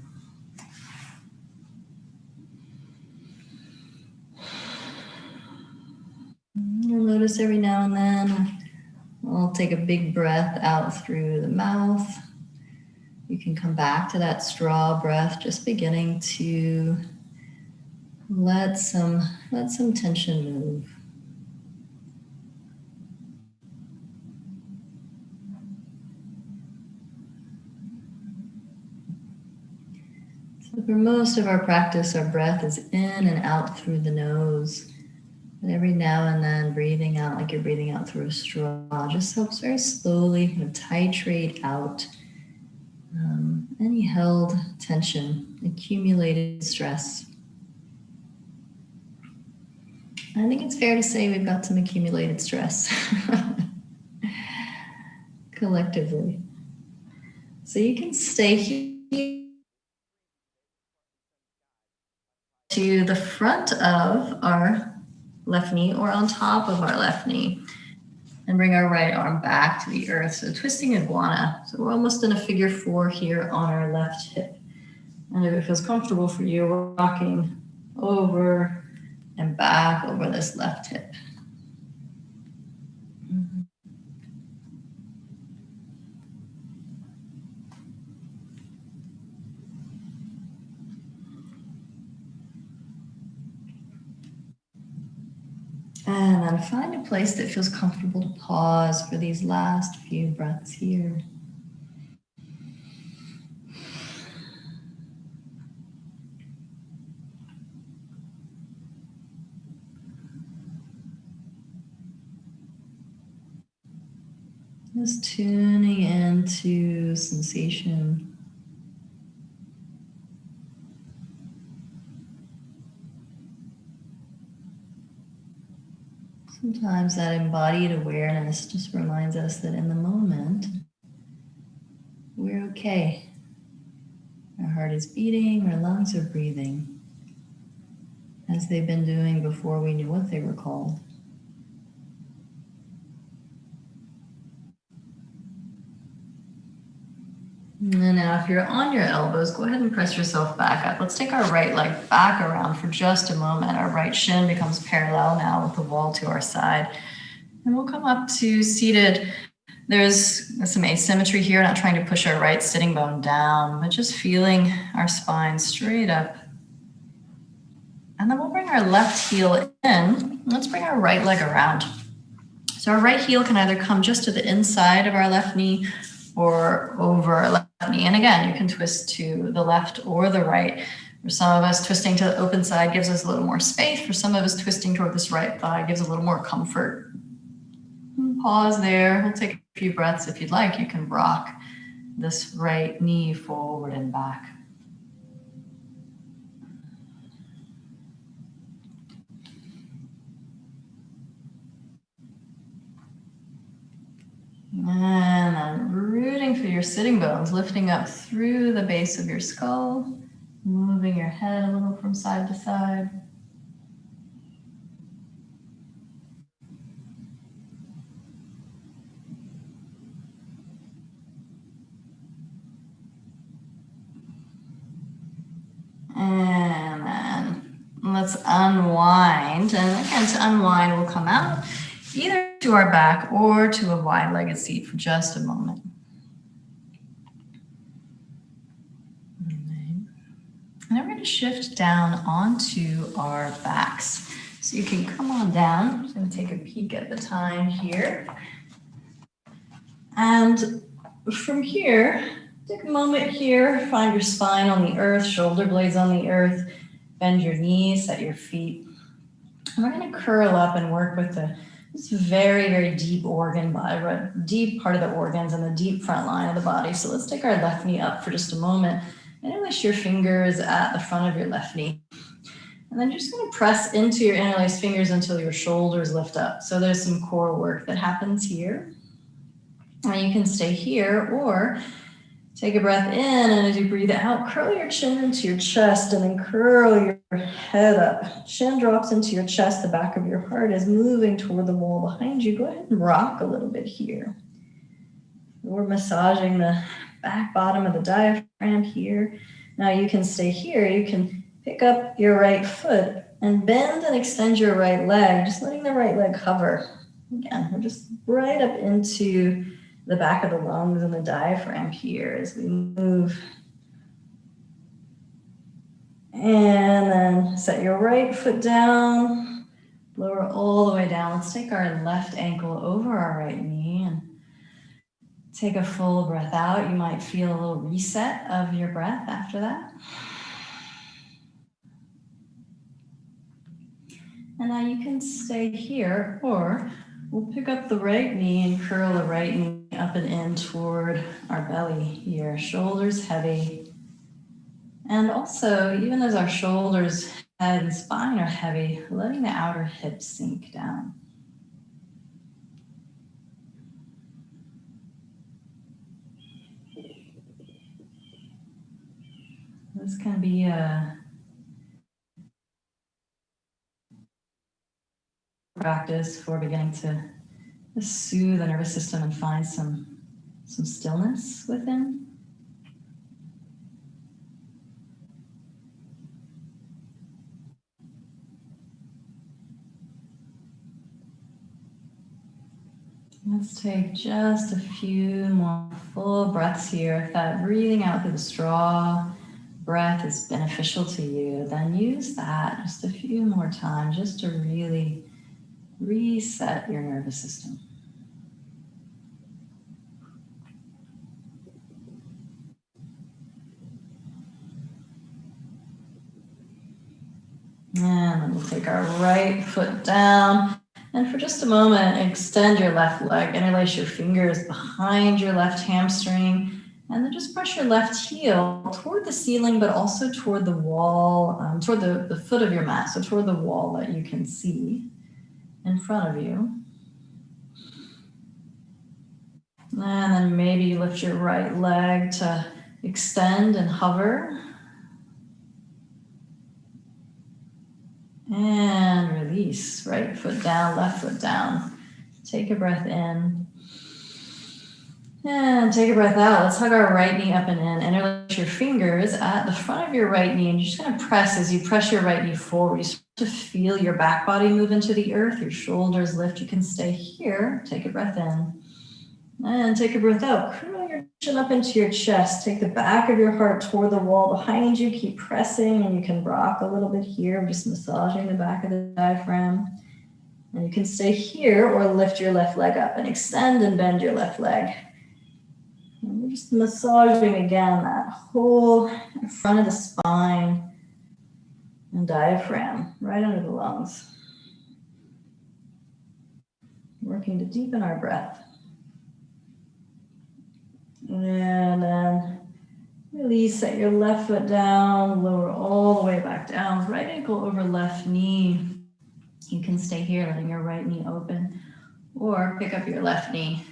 You'll notice every now and then we'll take a big breath out through the mouth. You can come back to that straw breath, just beginning to let some tension move. So for most of our practice, our breath is in and out through the nose. And every now and then breathing out like you're breathing out through a straw just helps very slowly kind of titrate out any held tension, accumulated stress. I think it's fair to say we've got some accumulated stress collectively. So you can stay here to the front of our left knee or on top of our left knee and bring our right arm back to the earth. So twisting iguana. So we're almost in a figure 4 here on our left hip. And if it feels comfortable for you, we're rocking over and back over this left hip. And then find a place that feels comfortable to pause for these last few breaths here. Just tuning into sensation. Sometimes that embodied awareness just reminds us that in the moment, we're okay. Our heart is beating, our lungs are breathing, as they've been doing before we knew what they were called. And now if you're on your elbows, go ahead and press yourself back up. Let's take our right leg back around for just a moment. Our right shin becomes parallel now with the wall to our side. And we'll come up to seated. There's some asymmetry here, not trying to push our right sitting bone down, but just feeling our spine straight up. And then we'll bring our left heel in. Let's bring our right leg around. So our right heel can either come just to the inside of our left knee or over our left knee. And again, you can twist to the left or the right. For some of us, twisting to the open side gives us a little more space. For some of us, twisting toward this right thigh gives a little more comfort. And pause there. We'll take a few breaths if you'd like. You can rock this right knee forward and back. And then rooting through your sitting bones, lifting up through the base of your skull, moving your head a little from side to side. And then let's unwind. And again, to unwind, we'll come out either to our back or to a wide-legged seat for just a moment. And then we're going to shift down onto our backs. So you can come on down. I'm just going to take a peek at the time here. And from here, take a moment here, find your spine on the earth, shoulder blades on the earth, bend your knees at your feet. And we're going to curl up and work with this very, very deep organ body, deep part of the organs and the deep front line of the body. So let's take our left knee up for just a moment and interlace your fingers at the front of your left knee. And then you're just going to press into your interlaced fingers until your shoulders lift up. So there's some core work that happens here. Now you can stay here or take a breath in, and as you breathe out, curl your chin into your chest and then curl your head up. Chin drops into your chest, the back of your heart is moving toward the wall behind you. Go ahead and rock a little bit here. We're massaging the back bottom of the diaphragm here. Now you can stay here. You can pick up your right foot and bend and extend your right leg, just letting the right leg hover. Again, we're just right up into the back of the lungs and the diaphragm here as we move. And then set your right foot down, lower all the way down. Let's take our left ankle over our right knee and take a full breath out. You might feel a little reset of your breath after that. And now you can stay here, or we'll pick up the right knee and curl the right knee up and in toward our belly here. Shoulders heavy. And also, even as our shoulders, head, and spine are heavy, letting the outer hips sink down. This can be a practice for beginning to soothe the nervous system and find some stillness within. Let's take just a few more full breaths here. If that breathing out through the straw breath is beneficial to you, then use that just a few more times just to really reset your nervous system. And then we'll take our right foot down. And for just a moment, extend your left leg, interlace your fingers behind your left hamstring, and then just press your left heel toward the ceiling, but also toward the wall, toward the foot of your mat, so toward the wall that you can see in front of you. And then maybe you lift your right leg to extend and hover. And release, right foot down, left foot down. Take a breath in. And take a breath out. Let's hug our right knee up and in. Interlace your fingers at the front of your right knee, and you're just going to press as you press your right knee forward. You start to feel your back body move into the earth, your shoulders lift. You can stay here. Take a breath in. And take a breath out. Curl your chin up into your chest. Take the back of your heart toward the wall behind you. Keep pressing, and you can rock a little bit here, just massaging the back of the diaphragm. And you can stay here or lift your left leg up and extend and bend your left leg. And we're just massaging again that whole front of the spine and diaphragm, right under the lungs. Working to deepen our breath. And then release, set your left foot down, lower all the way back down, right ankle over left knee. You can stay here, letting your right knee open, or pick up your left knee.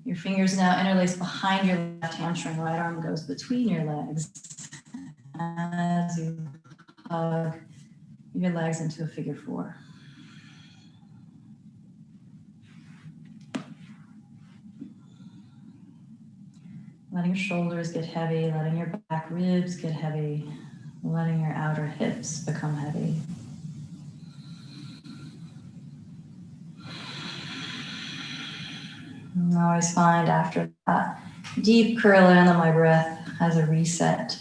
Your fingers now interlace behind your left hamstring, right arm goes between your legs. As you hug your legs into a figure four. Letting your shoulders get heavy, letting your back ribs get heavy, letting your outer hips become heavy. And I always find after that deep curl in on my breath as a reset.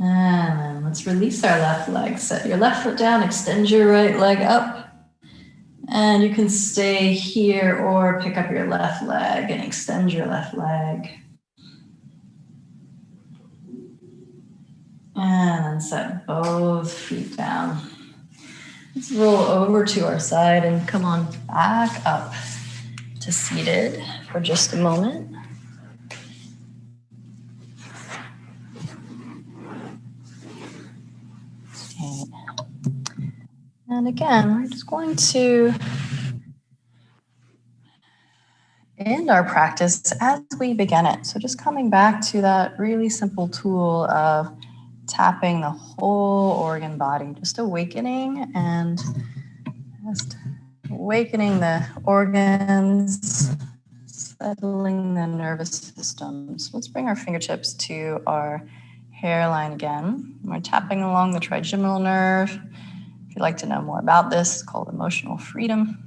And then let's release our left leg. Set your left foot down, extend your right leg up. And you can stay here or pick up your left leg and extend your left leg. And then set both feet down. Let's roll over to our side and come on back up to seated for just a moment. Okay. And again, we're just going to end our practice as we begin it. So just coming back to that really simple tool of tapping the whole organ body, just awakening and just awakening the organs, settling the nervous system. So let's bring our fingertips to our hairline again. We're tapping along the trigeminal nerve. If you'd like to know more about this, it's called emotional freedom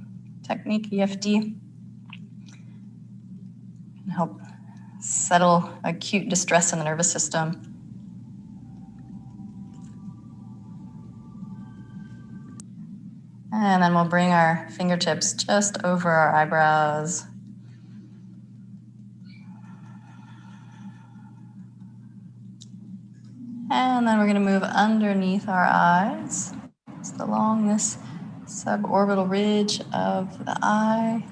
technique, EFT. Can help settle acute distress in the nervous system. And then we'll bring our fingertips just over our eyebrows. And then we're going to move underneath our eyes, just along this suborbital ridge of the eye.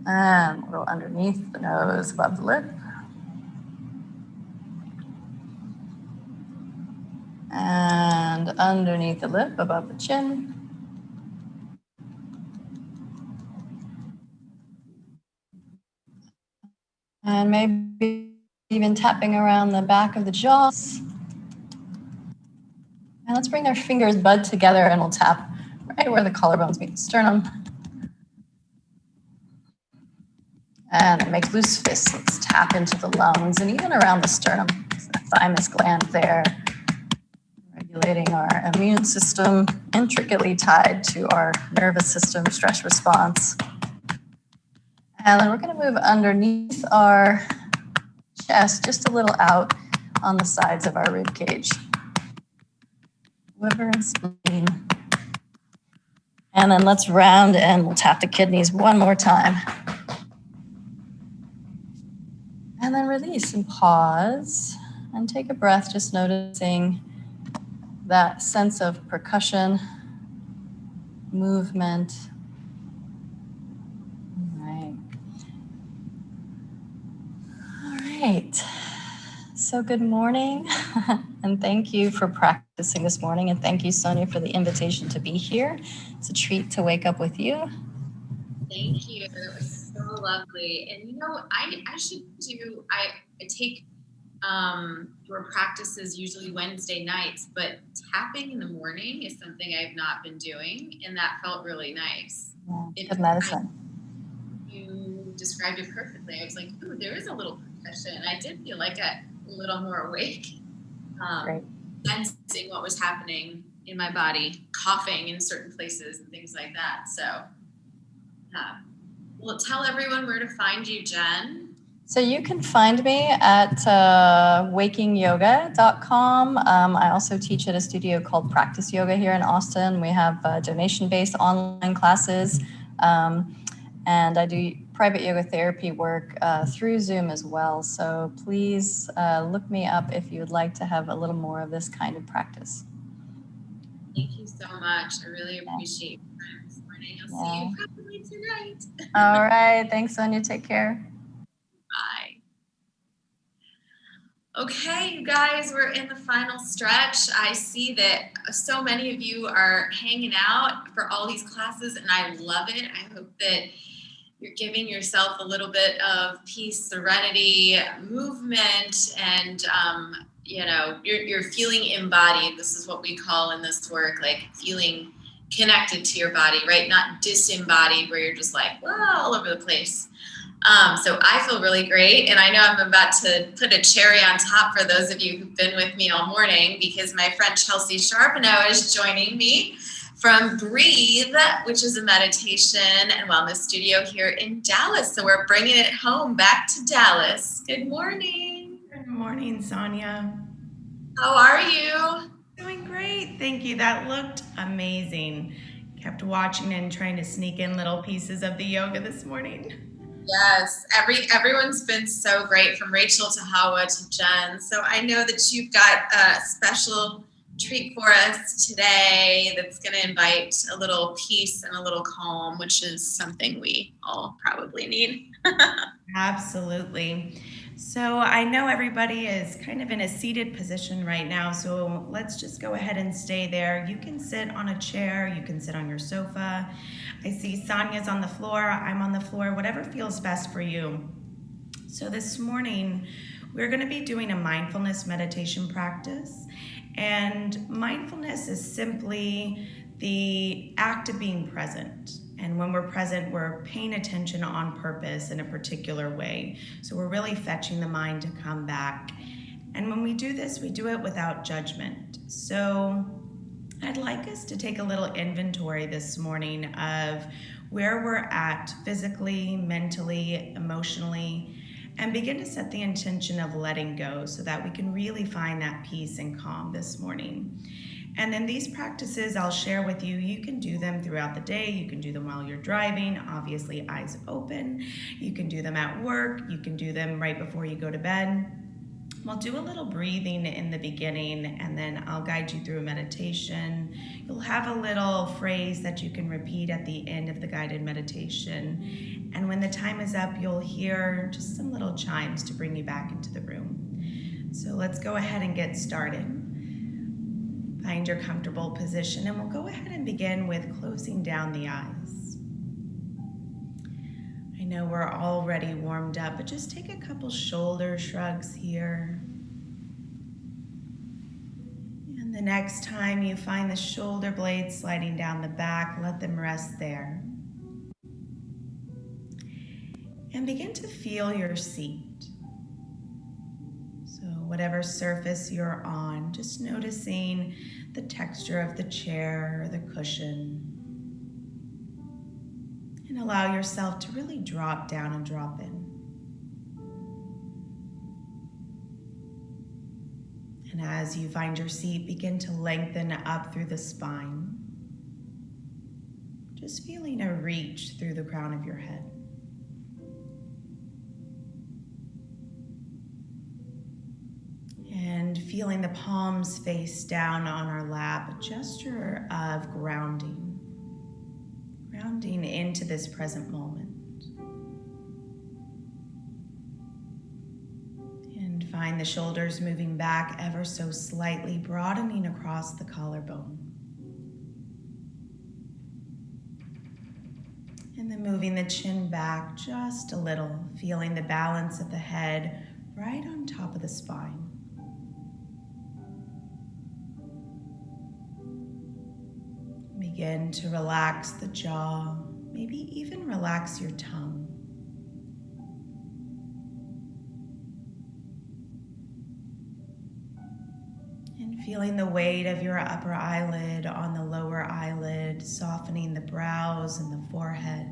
And we'll go underneath the nose, above the lip. And underneath the lip, above the chin. And maybe even tapping around the back of the jaws. And let's bring our fingers bud together and we'll tap right where the collarbones meet the sternum. And make loose fists. Let's tap into the lungs and even around the sternum. The thymus gland there. Regulating our immune system, intricately tied to our nervous system stress response. And then we're going to move underneath our chest, just a little out on the sides of our rib cage. Liver and spleen. And then let's round and we'll tap the kidneys one more time. And then release and pause and take a breath, just noticing that sense of percussion, movement. All right. So good morning, and thank you for practicing this morning, and thank you, Sonia, for the invitation to be here. It's a treat to wake up with you. Thank you. That was so lovely. And I take your practices usually Wednesday nights, but tapping in the morning is something I've not been doing, and that felt really nice. Yeah, good medicine. You described it perfectly. I was like, ooh, there is a little percussion. I did feel like a little more awake. Great. Sensing what was happening in my body, coughing in certain places and things like that. So, well, tell everyone where to find you, Jen. So you can find me at wakingyoga.com. I also teach at a studio called Practice Yoga here in Austin. We have donation-based online classes, and I do private yoga therapy work through Zoom as well. So please look me up if you would like to have a little more of this kind of practice. Thank you so much. I really appreciate your time this morning. I'll see you probably tonight. All right. Thanks, Sonia. Take care. Bye. Okay, you guys, we're in the final stretch. I see that so many of you are hanging out for all these classes, and I love it. I hope that you're giving yourself a little bit of peace, serenity, movement, and you're feeling embodied. This is what we call in this work, like feeling connected to your body, right? Not disembodied, where you're just like, all over the place. So I feel really great, and I know I'm about to put a cherry on top for those of you who've been with me all morning, because my friend Chelsea Charbonneau is joining me from Breathe, which is a meditation and wellness studio here in Dallas. So we're bringing it home back to Dallas. Good morning. Good morning, Sonia. How are you? Doing great. Thank you. That looked amazing. Kept watching and trying to sneak in little pieces of the yoga this morning. Yes, everyone's been so great, from Rachel to Hawa to Jen. So I know that you've got a special treat for us today that's going to invite a little peace and a little calm, which is something we all probably need. Absolutely. So I know everybody is kind of in a seated position right now, so let's just go ahead and stay there. You can sit on a chair, you can sit on your sofa. I see Sonia's on the floor, I'm on the floor, whatever feels best for you. So this morning, we're going to be doing a mindfulness meditation practice. And mindfulness is simply the act of being present. And when we're present, we're paying attention on purpose in a particular way. So we're really fetching the mind to come back. And when we do this, we do it without judgment. So I'd like us to take a little inventory this morning of where we're at physically, mentally, emotionally, and begin to set the intention of letting go so that we can really find that peace and calm this morning. And then these practices I'll share with you, you can do them throughout the day. You can do them while you're driving, obviously eyes open. You can do them at work. You can do them right before you go to bed. We'll do a little breathing in the beginning, and then I'll guide you through a meditation. You'll have a little phrase that you can repeat at the end of the guided meditation. And when the time is up, you'll hear just some little chimes to bring you back into the room. So let's go ahead and get started. Find your comfortable position, and we'll go ahead and begin with closing down the eyes. I know we're already warmed up, but just take a couple shoulder shrugs here. And the next time you find the shoulder blades sliding down the back, let them rest there. And begin to feel your seat. So whatever surface you're on, just noticing the texture of the chair or the cushion. And allow yourself to really drop down and drop in. And as you find your seat, begin to lengthen up through the spine. Just feeling a reach through the crown of your head. And feeling the palms face down on our lap, a gesture of grounding. Grounding into this present moment. And find the shoulders moving back ever so slightly, broadening across the collarbone. And then moving the chin back just a little, feeling the balance of the head right on top of the spine. Begin to relax the jaw, maybe even relax your tongue. And feeling the weight of your upper eyelid on the lower eyelid, softening the brows and the forehead.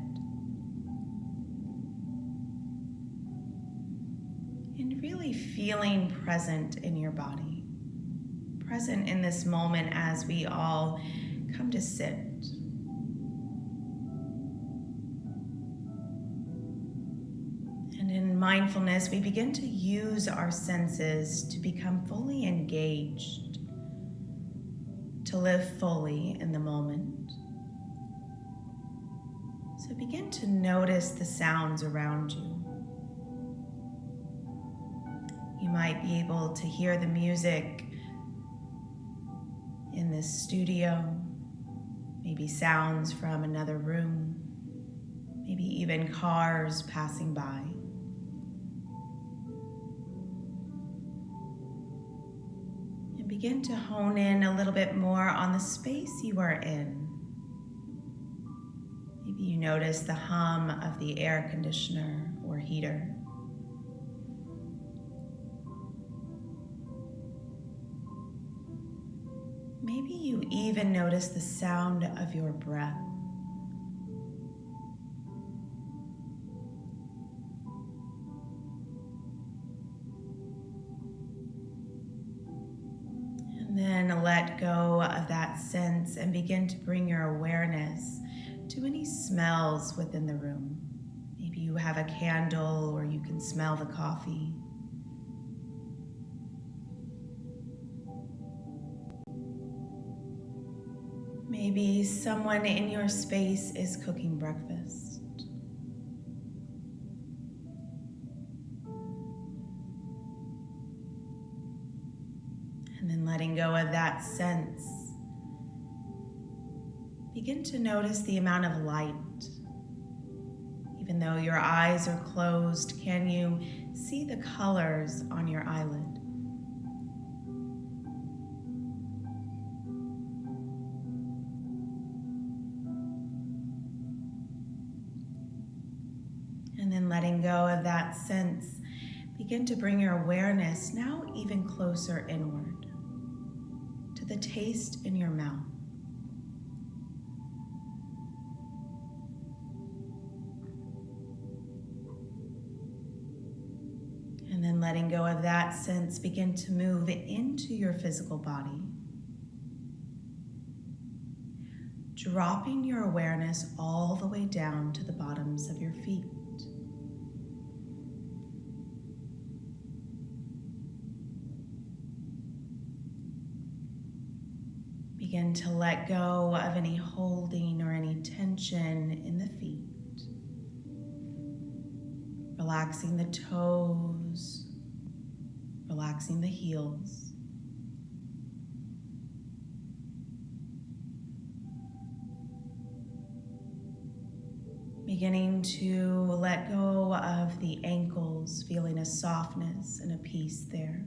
And really feeling present in your body. Present in this moment as we all come to sit. And in mindfulness, we begin to use our senses to become fully engaged, to live fully in the moment. So begin to notice the sounds around you. You might be able to hear the music in this studio. Maybe sounds from another room, maybe even cars passing by. And begin to hone in a little bit more on the space you are in. Maybe you notice the hum of the air conditioner or heater. Maybe you even notice the sound of your breath. And then let go of that sense and begin to bring your awareness to any smells within the room. Maybe you have a candle or you can smell the coffee. Maybe someone in your space is cooking breakfast. And then letting go of that sense. Begin to notice the amount of light. Even though your eyes are closed, can you see the colors on your eyelid? And then letting go of that sense, begin to bring your awareness now even closer inward to the taste in your mouth. And then letting go of that sense, begin to move into your physical body. Dropping your awareness all the way down to the bottoms of your feet. Begin to let go of any holding or any tension in the feet. Relaxing the toes, relaxing the heels. Beginning to let go of the ankles, feeling a softness and a peace there.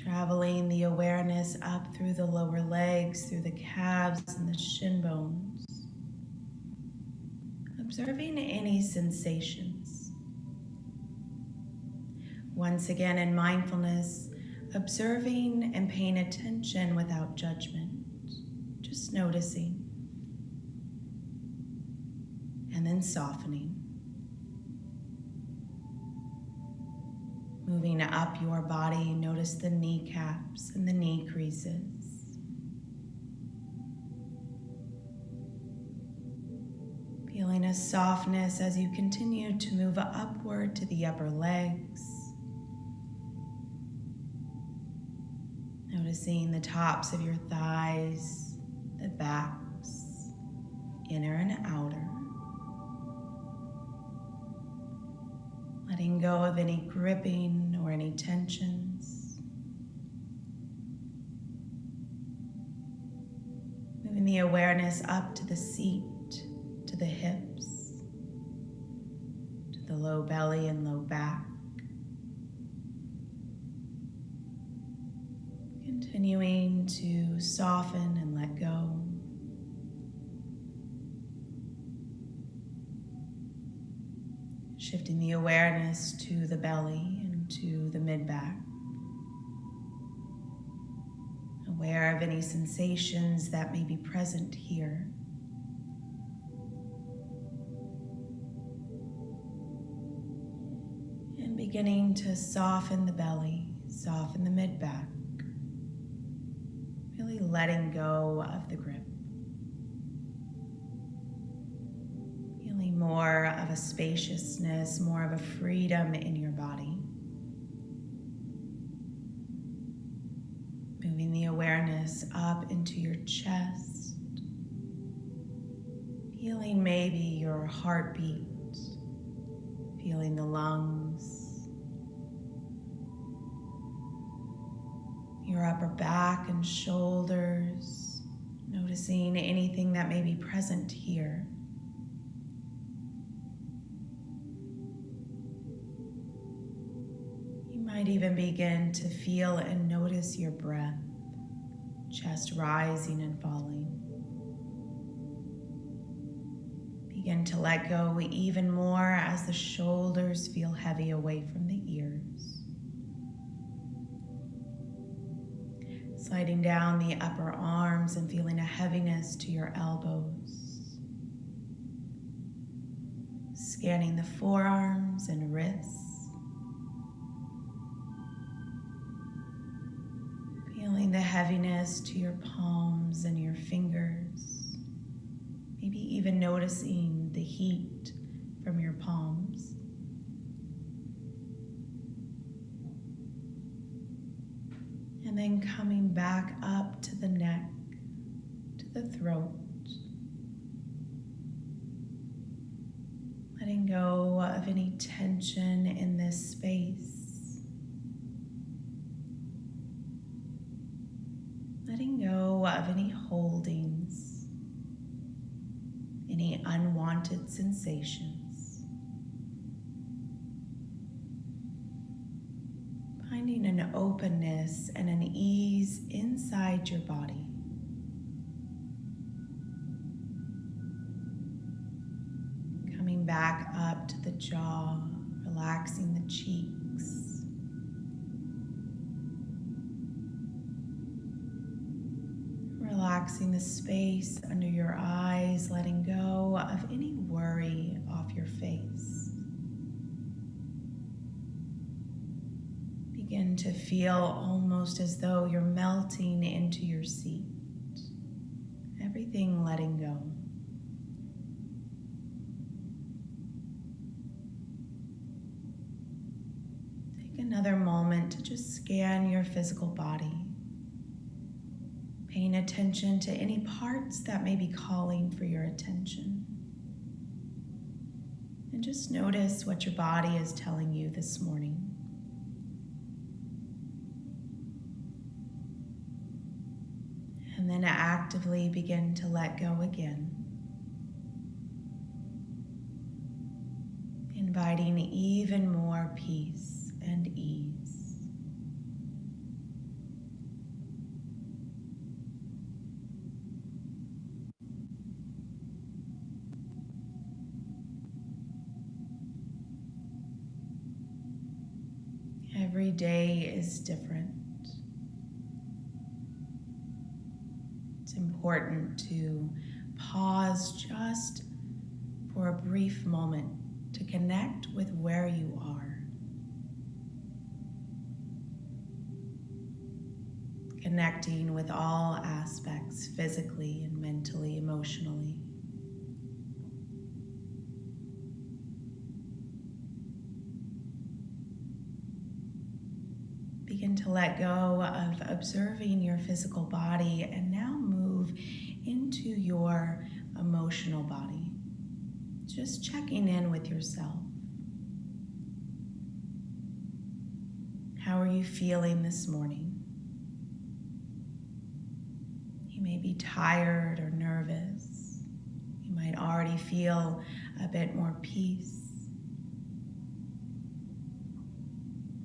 Traveling the awareness up through the lower legs, through the calves and the shin bones. Observing any sensations. Once again in mindfulness, observing and paying attention without judgment. Just noticing. And then softening. Moving up your body, notice the kneecaps and the knee creases. Feeling a softness as you continue to move upward to the upper legs. Noticing the tops of your thighs, the backs, inner and outer. Letting go of any gripping or any tensions. Moving the awareness up to the seat, to the hips, to the low belly and low back. Continuing to soften and let go. Shifting the awareness to the belly and to the mid-back. Aware of any sensations that may be present here. And beginning to soften the belly, soften the mid-back. Really letting go of the grip. Feeling more of a spaciousness, more of a freedom in your body. Moving the awareness up into your chest. Feeling maybe your heartbeat. Feeling the lungs. Your upper back and shoulders. Noticing anything that may be present here. Might even begin to feel and notice your breath, chest rising and falling. Begin to let go even more as the shoulders feel heavy away from the ears. Sliding down the upper arms and feeling a heaviness to your elbows. Scanning the forearms and wrists. Feeling the heaviness to your palms and your fingers. Maybe even noticing the heat from your palms. And then coming back up to the neck, to the throat. Letting go of any tension in this space. unwanted sensations. Finding an openness and an ease inside your body. Coming back up to the jaw, relaxing the cheeks. Relaxing the space under your eyes, letting go of any worry off your face. Begin to feel almost as though you're melting into your seat. Everything letting go. Take another moment to just scan your physical body. Paying attention to any parts that may be calling for your attention. And just notice what your body is telling you this morning. And then actively begin to let go again. Inviting even more peace and ease. Every day is different. It's important to pause just for a brief moment to connect with where you are. Connecting with all aspects, physically and mentally, emotionally. Begin to let go of observing your physical body and now move into your emotional body. Just checking in with yourself. How are you feeling this morning? You may be tired or nervous. You might already feel a bit more peace.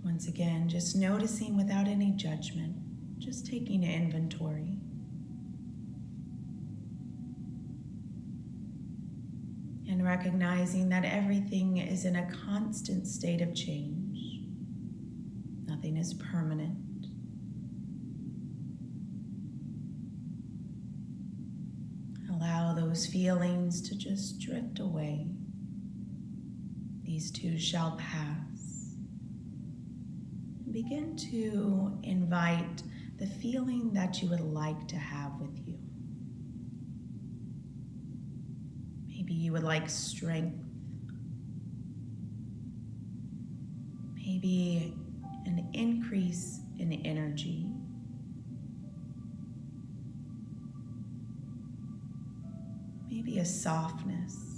Once again, just noticing without any judgment, just taking an inventory. And recognizing that everything is in a constant state of change. Nothing is permanent. Allow those feelings to just drift away. These too shall pass. Begin to invite the feeling that you would like to have with you. Maybe you would like strength. Maybe an increase in energy. Maybe a softness.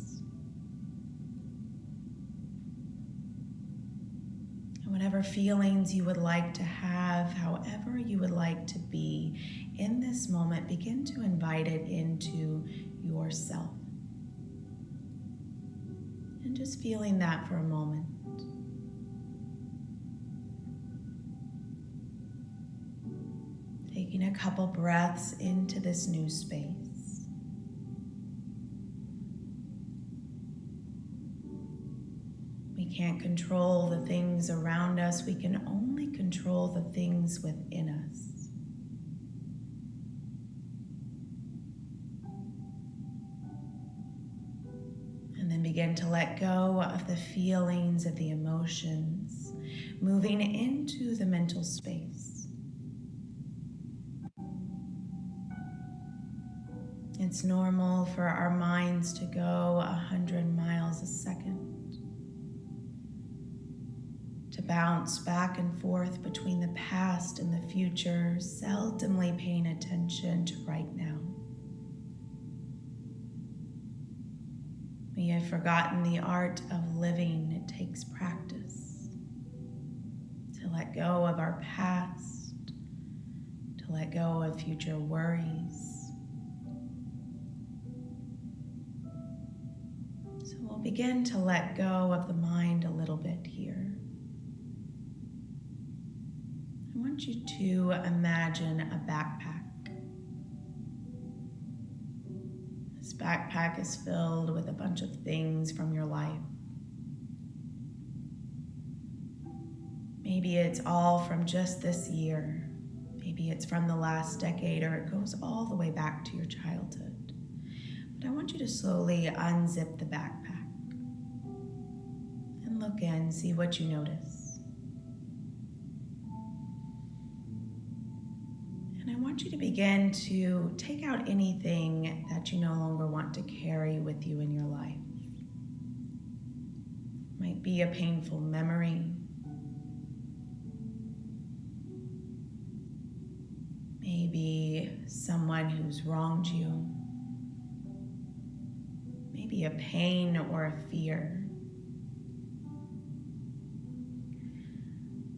Whatever feelings you would like to have, however you would like to be in this moment, begin to invite it into yourself. And just feeling that for a moment. Taking a couple breaths into this new space. We can't control the things around us. We can only control the things within us. And then begin to let go of the feelings, of the emotions, moving into the mental space. It's normal for our minds to go 100 miles a second. To bounce back and forth between the past and the future, seldomly paying attention to right now. We have forgotten the art of living. It takes practice to let go of our past, to let go of future worries. We'll begin to let go of the mind a little bit here. I want you to imagine a backpack. This backpack is filled with a bunch of things from your life. Maybe it's all from just this year. Maybe it's from the last decade, or it goes all the way back to your childhood. But I want you to slowly unzip the backpack and look in, see what you notice. And I want you to begin to take out anything that you no longer want to carry with you in your life. It might be a painful memory. Maybe someone who's wronged you. Maybe a pain or a fear.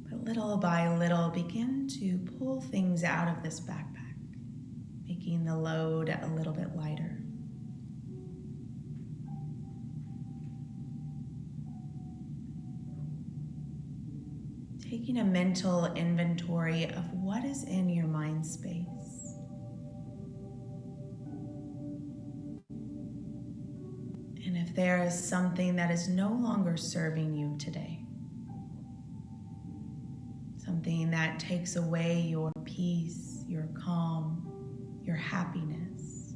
But little by little, begin to pull things out of this backpack, making the load a little bit lighter. Taking a mental inventory of what is in your mind space. And if there is something that is no longer serving you today, something that takes away your peace, your calm, your happiness,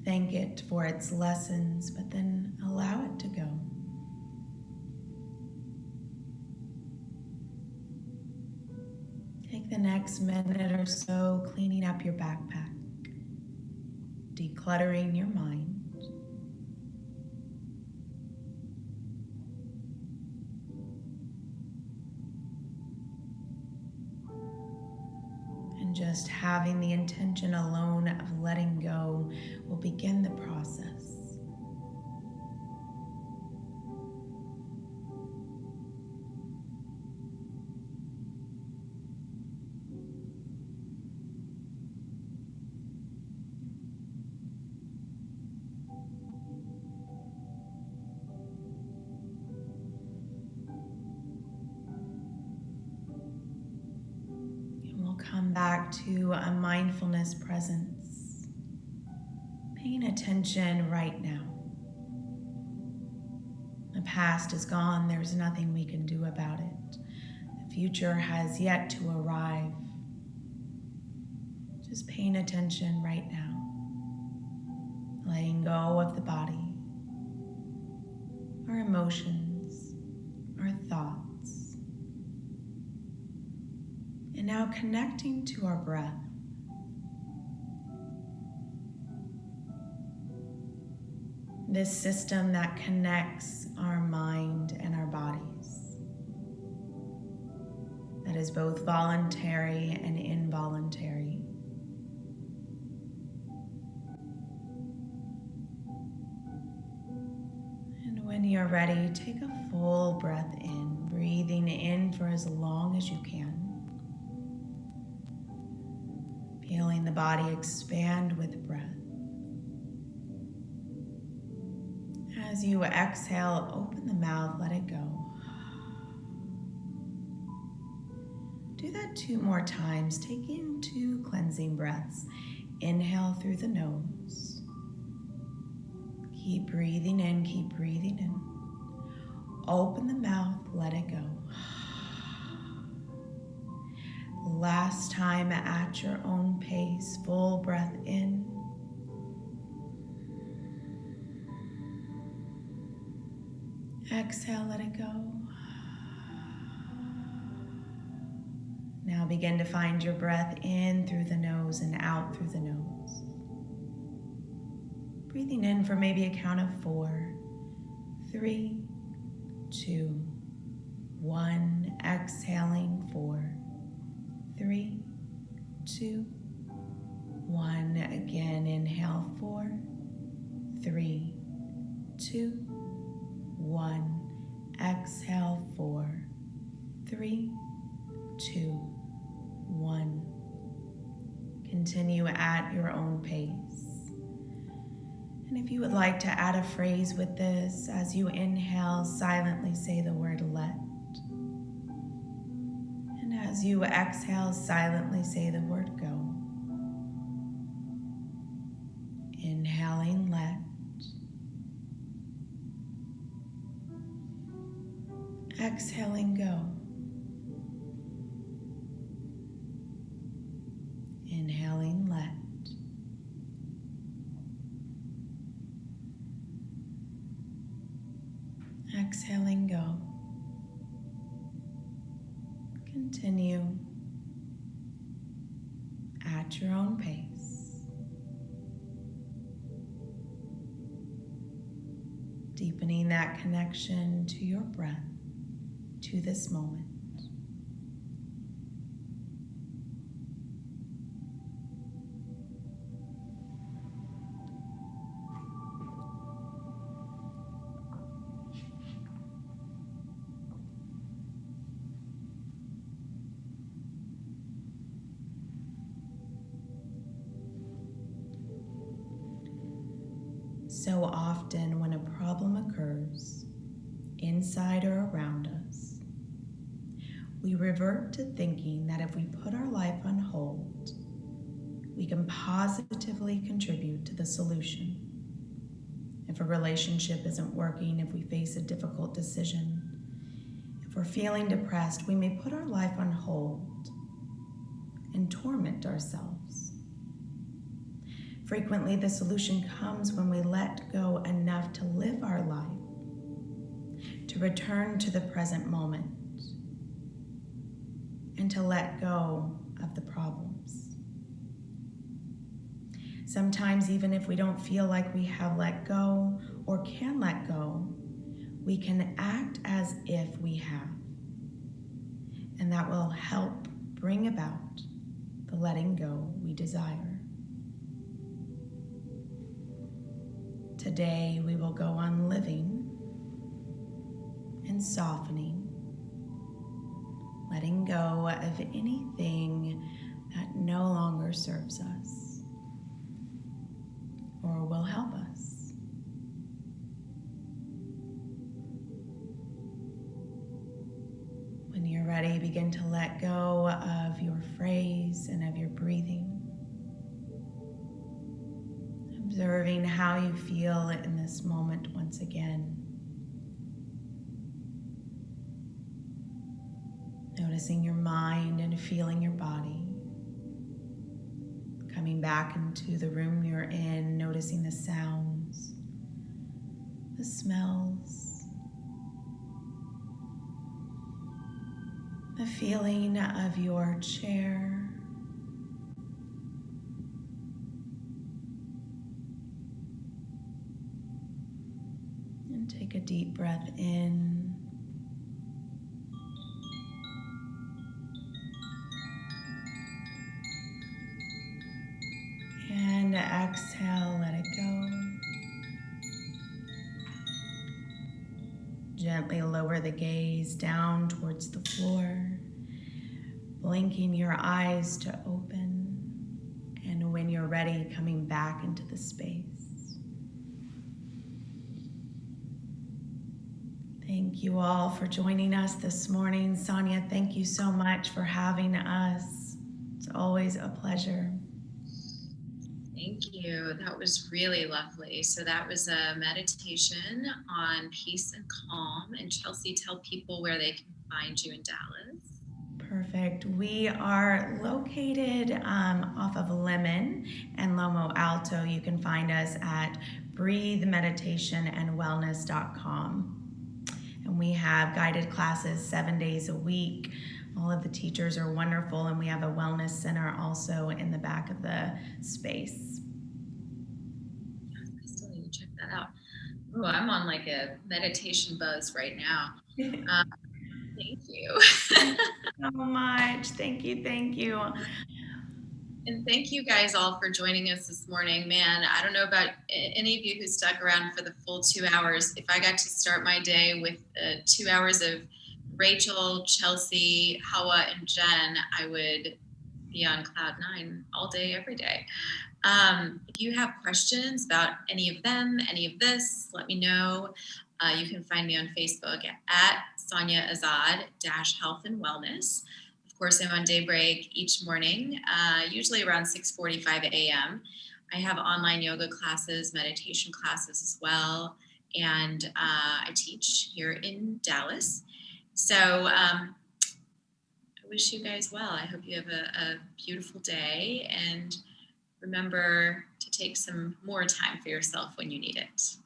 thank it for its lessons, but then allow it to go. Take the next minute or so cleaning up your backpack, decluttering your mind. And just having the intention alone of letting go will begin the process. Come back to a mindfulness presence, paying attention right now. The past is gone, there's nothing we can do about it. The future has yet to arrive. Just paying attention right now, letting go of the body, our emotions, our thoughts. And now connecting to our breath. This system that connects our mind and our bodies. That is both voluntary and involuntary. And when you're ready, take a full breath in, breathing in for as long as you can. Feeling the body expand with breath. As you exhale, open the mouth, let it go. Do that 2 more times, taking 2 cleansing breaths. Inhale through the nose. Keep breathing in, keep breathing in. Open the mouth, let it go. Last time at your own pace, full breath in. Exhale, let it go. Now begin to find your breath in through the nose and out through the nose. Breathing in for maybe a count of 4, 3, 2, 1. Exhaling 4, 3, 2, 1. Again, inhale 4, 3, 2, 1. Exhale 4, 3, 2, 1. Continue at your own pace. And if you would like to add a phrase with this, as you inhale, silently say the word let. And as you exhale, silently say the word go. Inhaling let. Exhaling go. Inhaling let. Exhaling go. Continue at your own pace. Deepening that connection to your breath, to this moment. So often when a problem occurs, inside or around us, we revert to thinking that if we put our life on hold, we can positively contribute to the solution. If a relationship isn't working, if we face a difficult decision, if we're feeling depressed, we may put our life on hold and torment ourselves. Frequently, the solution comes when we let go enough to live our life, to return to the present moment, and to let go of the problems. Sometimes, even if we don't feel like we have let go or can let go, we can act as if we have. And that will help bring about the letting go we desire. Today, we will go on living and softening, letting go of anything that no longer serves us or will help us. When you're ready, begin to let go of your phrase and of your breathing. Observing how you feel in this moment once again. Noticing your mind and feeling your body. Coming back into the room you're in, noticing the sounds, the smells, the feeling of your chair. Take a deep breath in. And exhale, let it go. Gently lower the gaze down towards the floor, blinking your eyes to open. And when you're ready, coming back into the space. Thank you all for joining us this morning. Sonia, thank you so much for having us. It's always a pleasure. Thank you. That was really lovely. So that was a meditation on peace and calm. And Chelsea, tell people where they can find you in Dallas. Perfect. We are located off of Lemon and Lomo Alto. You can find us at breathemeditationandwellness.com. And we have guided classes 7 days a week. All of the teachers are wonderful, and we have a wellness center also in the back of the space. I still need to check that out. Oh, I'm on like a meditation buzz right now. Thank you. So much. Thank you. Thank you. And thank you guys all for joining us this morning. Man, I don't know about any of you who stuck around for the full 2 hours. If I got to start my day with 2 hours of Rachel, Chelsea, Hawa, and Jen, I would be on cloud 9 all day, every day. If you have questions about any of them, any of this, let me know. You can find me on Facebook at Sonia Azad Health and Wellness. Of course, I'm on Daybreak each morning, usually around 6:45 a.m. I have online yoga classes, meditation classes as well, and I teach here in Dallas. So I wish you guys well. I hope you have a beautiful day, and remember to take some more time for yourself when you need it.